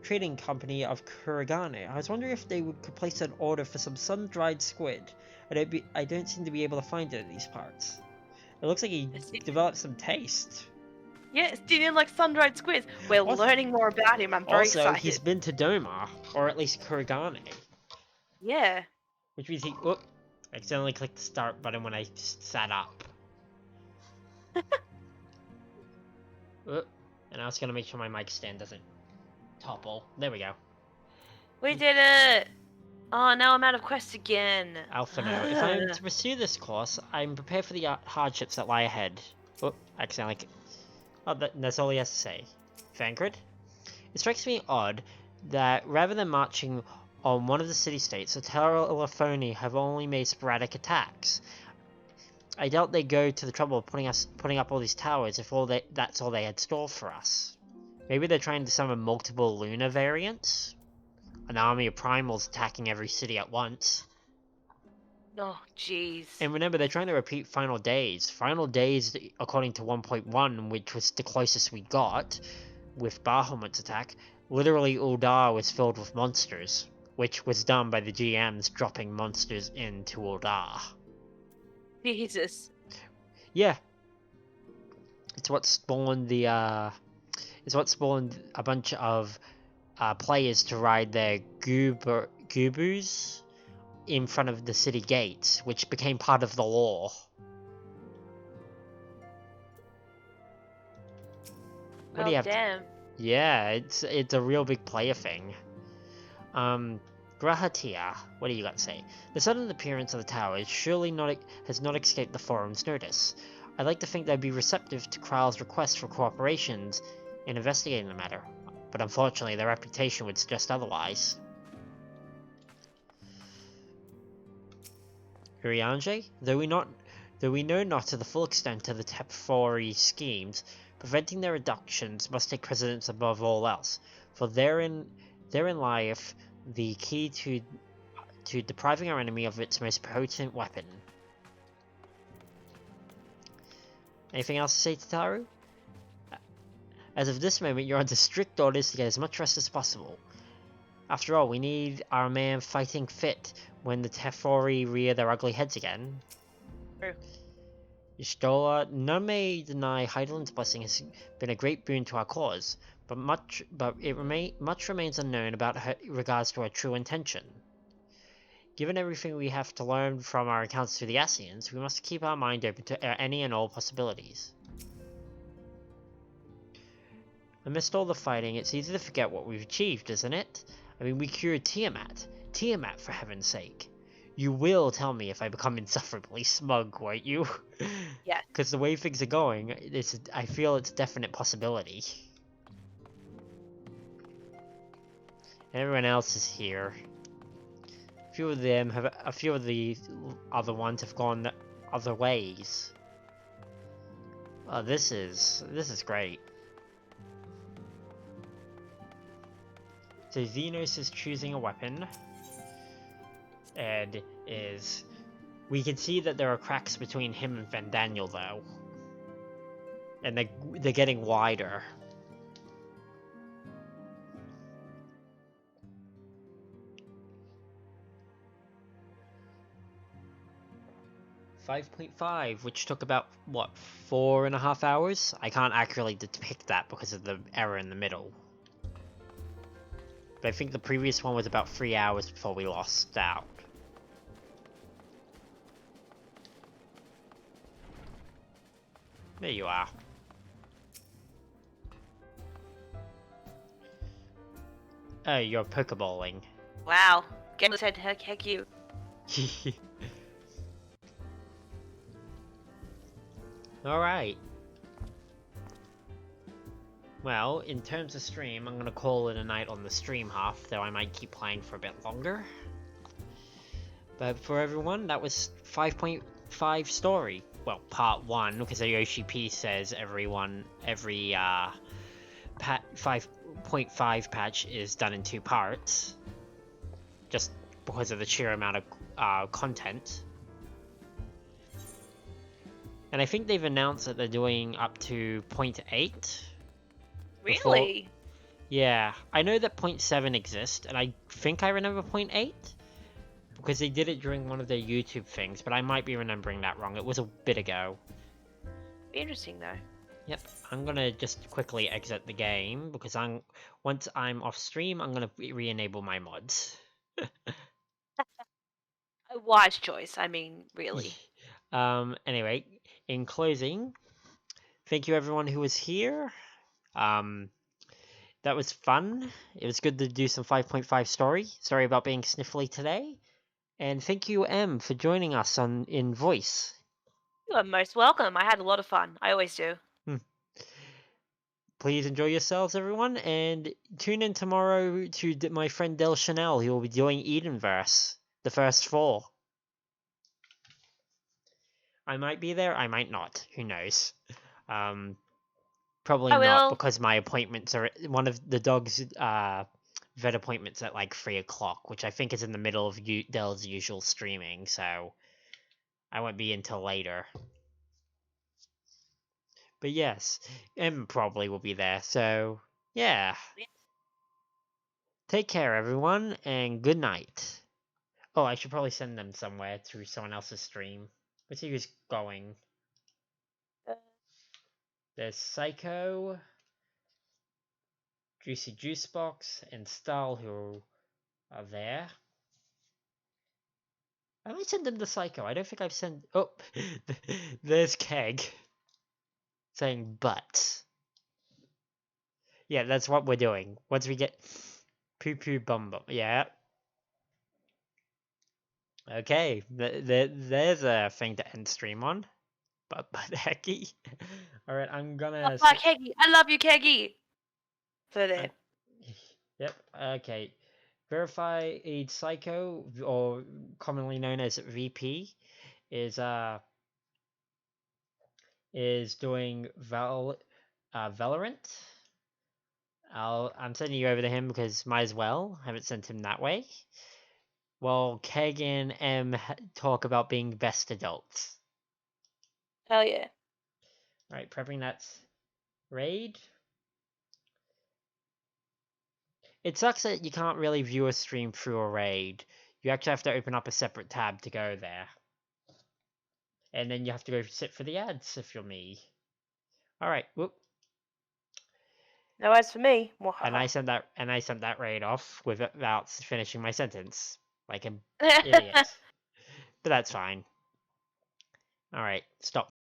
trading company of Kuragane. I was wondering if they could place an order for some sun-dried squid. I don't seem to be able to find it in these parts. It looks like he developed some taste. Yeah, Estinian like sun-dried squids. We're learning more about him. I'm very excited. Also, he's been to Doma, or at least Kuragane. Yeah. Which means he... I accidentally clicked the start button when I sat up. And I was gonna make sure my mic stand doesn't topple. There we go. We did it! Oh, now I'm out of quests again. Alpha note. If I'm to pursue this course, I'm prepared for the hardships that lie ahead. Accidentally... Oh, that's all he has to say. Thancred? It strikes me odd that rather than marching on one of the city-states, the Telephoni have only made sporadic attacks. I doubt they go to the trouble of putting up all these towers if that's all they had stored for us. Maybe they're trying to summon multiple lunar variants? An army of primals attacking every city at once. Oh, jeez. And remember, they're trying to repeat Final Days. Final Days, according to 1.1, which was the closest we got, with Bahamut's attack, literally Uldar was filled with monsters, which was done by the GMs dropping monsters into Uldar. Jesus. Yeah. It's what spawned a bunch of players to ride their Gubus in front of the city gates, which became part of the lore. What do you have? Damn. Yeah, it's a real big player thing. Grahatia, what do you got to say? The sudden appearance of the tower has not escaped the forum's notice. I'd like to think they'd be receptive to Kral's request for cooperations in investigating the matter, but unfortunately their reputation would suggest otherwise. Urianger, though we know not to the full extent of the Tepfori schemes, preventing their reductions must take precedence above all else, for therein lieth the key to depriving our enemy of its most potent weapon. Anything else to say, Tataru? As of this moment, you're under strict orders to get as much rest as possible. After all, we need our man fighting fit when the Tefori rear their ugly heads again. True. Y'shtola, none may deny Heidelin's blessing has been a great boon to our cause, but much remains unknown about regards to her true intention. Given everything we have to learn from our encounters with the Ascians, we must keep our mind open to any and all possibilities. Amidst all the fighting, it's easy to forget what we've achieved, isn't it? I mean, we cured Tiamat. Tiamat, for heaven's sake. You will tell me if I become insufferably smug, won't you? Yes. Because the way things are going, I feel it's a definite possibility. Everyone else is here. A few of the other ones have gone other ways. Oh, this is great. So Xenos is choosing a weapon, and we can see that there are cracks between him and Vandaniel though, and they're getting wider. .5, which took about, what, 4.5 hours? I can't accurately depict that because of the error in the middle. But I think the previous one was about 3 hours before we lost out. There you are. Oh, you're Pokeballing. Wow. Game said heck you. Alright. Well, in terms of stream, I'm gonna call it a night on the stream half, though I might keep playing for a bit longer. But for everyone, that was 5.5 story. Well, part 1, because the OCP says every 5.5 patch is done in 2 parts. Just because of the sheer amount of content. And I think they've announced that they're doing up to 0.8. Really? Yeah, I know that 0.7 exists, and I think I remember 0.8. Because they did it during one of their YouTube things, but I might be remembering that wrong. It was a bit ago. Be interesting though. Yep, I'm gonna just quickly exit the game, because once I'm off stream, I'm gonna re-enable my mods. A wise choice, I mean, really. Anyway, in closing, thank you everyone who was here. That was fun. It was good to do some 5.5 story. Sorry about being sniffly today. And thank you, Em, for joining us in voice. You are most welcome. I had a lot of fun. I always do. Please enjoy yourselves, everyone, and tune in tomorrow to my friend Del Chanel, who will be doing Edenverse, the first 4. I might be there, I might not. Who knows? Probably not, because my appointments are one of the dog's vet appointments at like 3 o'clock, which I think is in the middle of Del's usual streaming, so I won't be until later. But yes, Em probably will be there, so yeah. Take care, everyone, and good night. Oh, I should probably send them somewhere through someone else's stream. Let's see who's going. There's Psycho, Juicy Juicebox, and Stahl who are there. I might send them to Psycho. I don't think I've sent... Oh, there's Keg. Saying but. Yeah, that's what we're doing. Once we get... Poo Poo Bum Bum. Yeah. Okay, there's a thing to end stream on. But Hecky. Alright, I'm gonna... Oh, Keggy. I love you, Keggy. So there. Yep, okay. Verified Psycho, or commonly known as VP, is doing Valorant. I'm sending you over to him because might as well. Haven't sent him that way. Well, Keg and M talk about being best adults. Hell yeah. Alright, prepping that raid. It sucks that you can't really view a stream through a raid. You actually have to open up a separate tab to go there. And then you have to go sit for the ads if you're me. Alright, whoop. No ads for me. And I sent that raid off without finishing my sentence. Like an idiot. But that's fine. Alright, stop.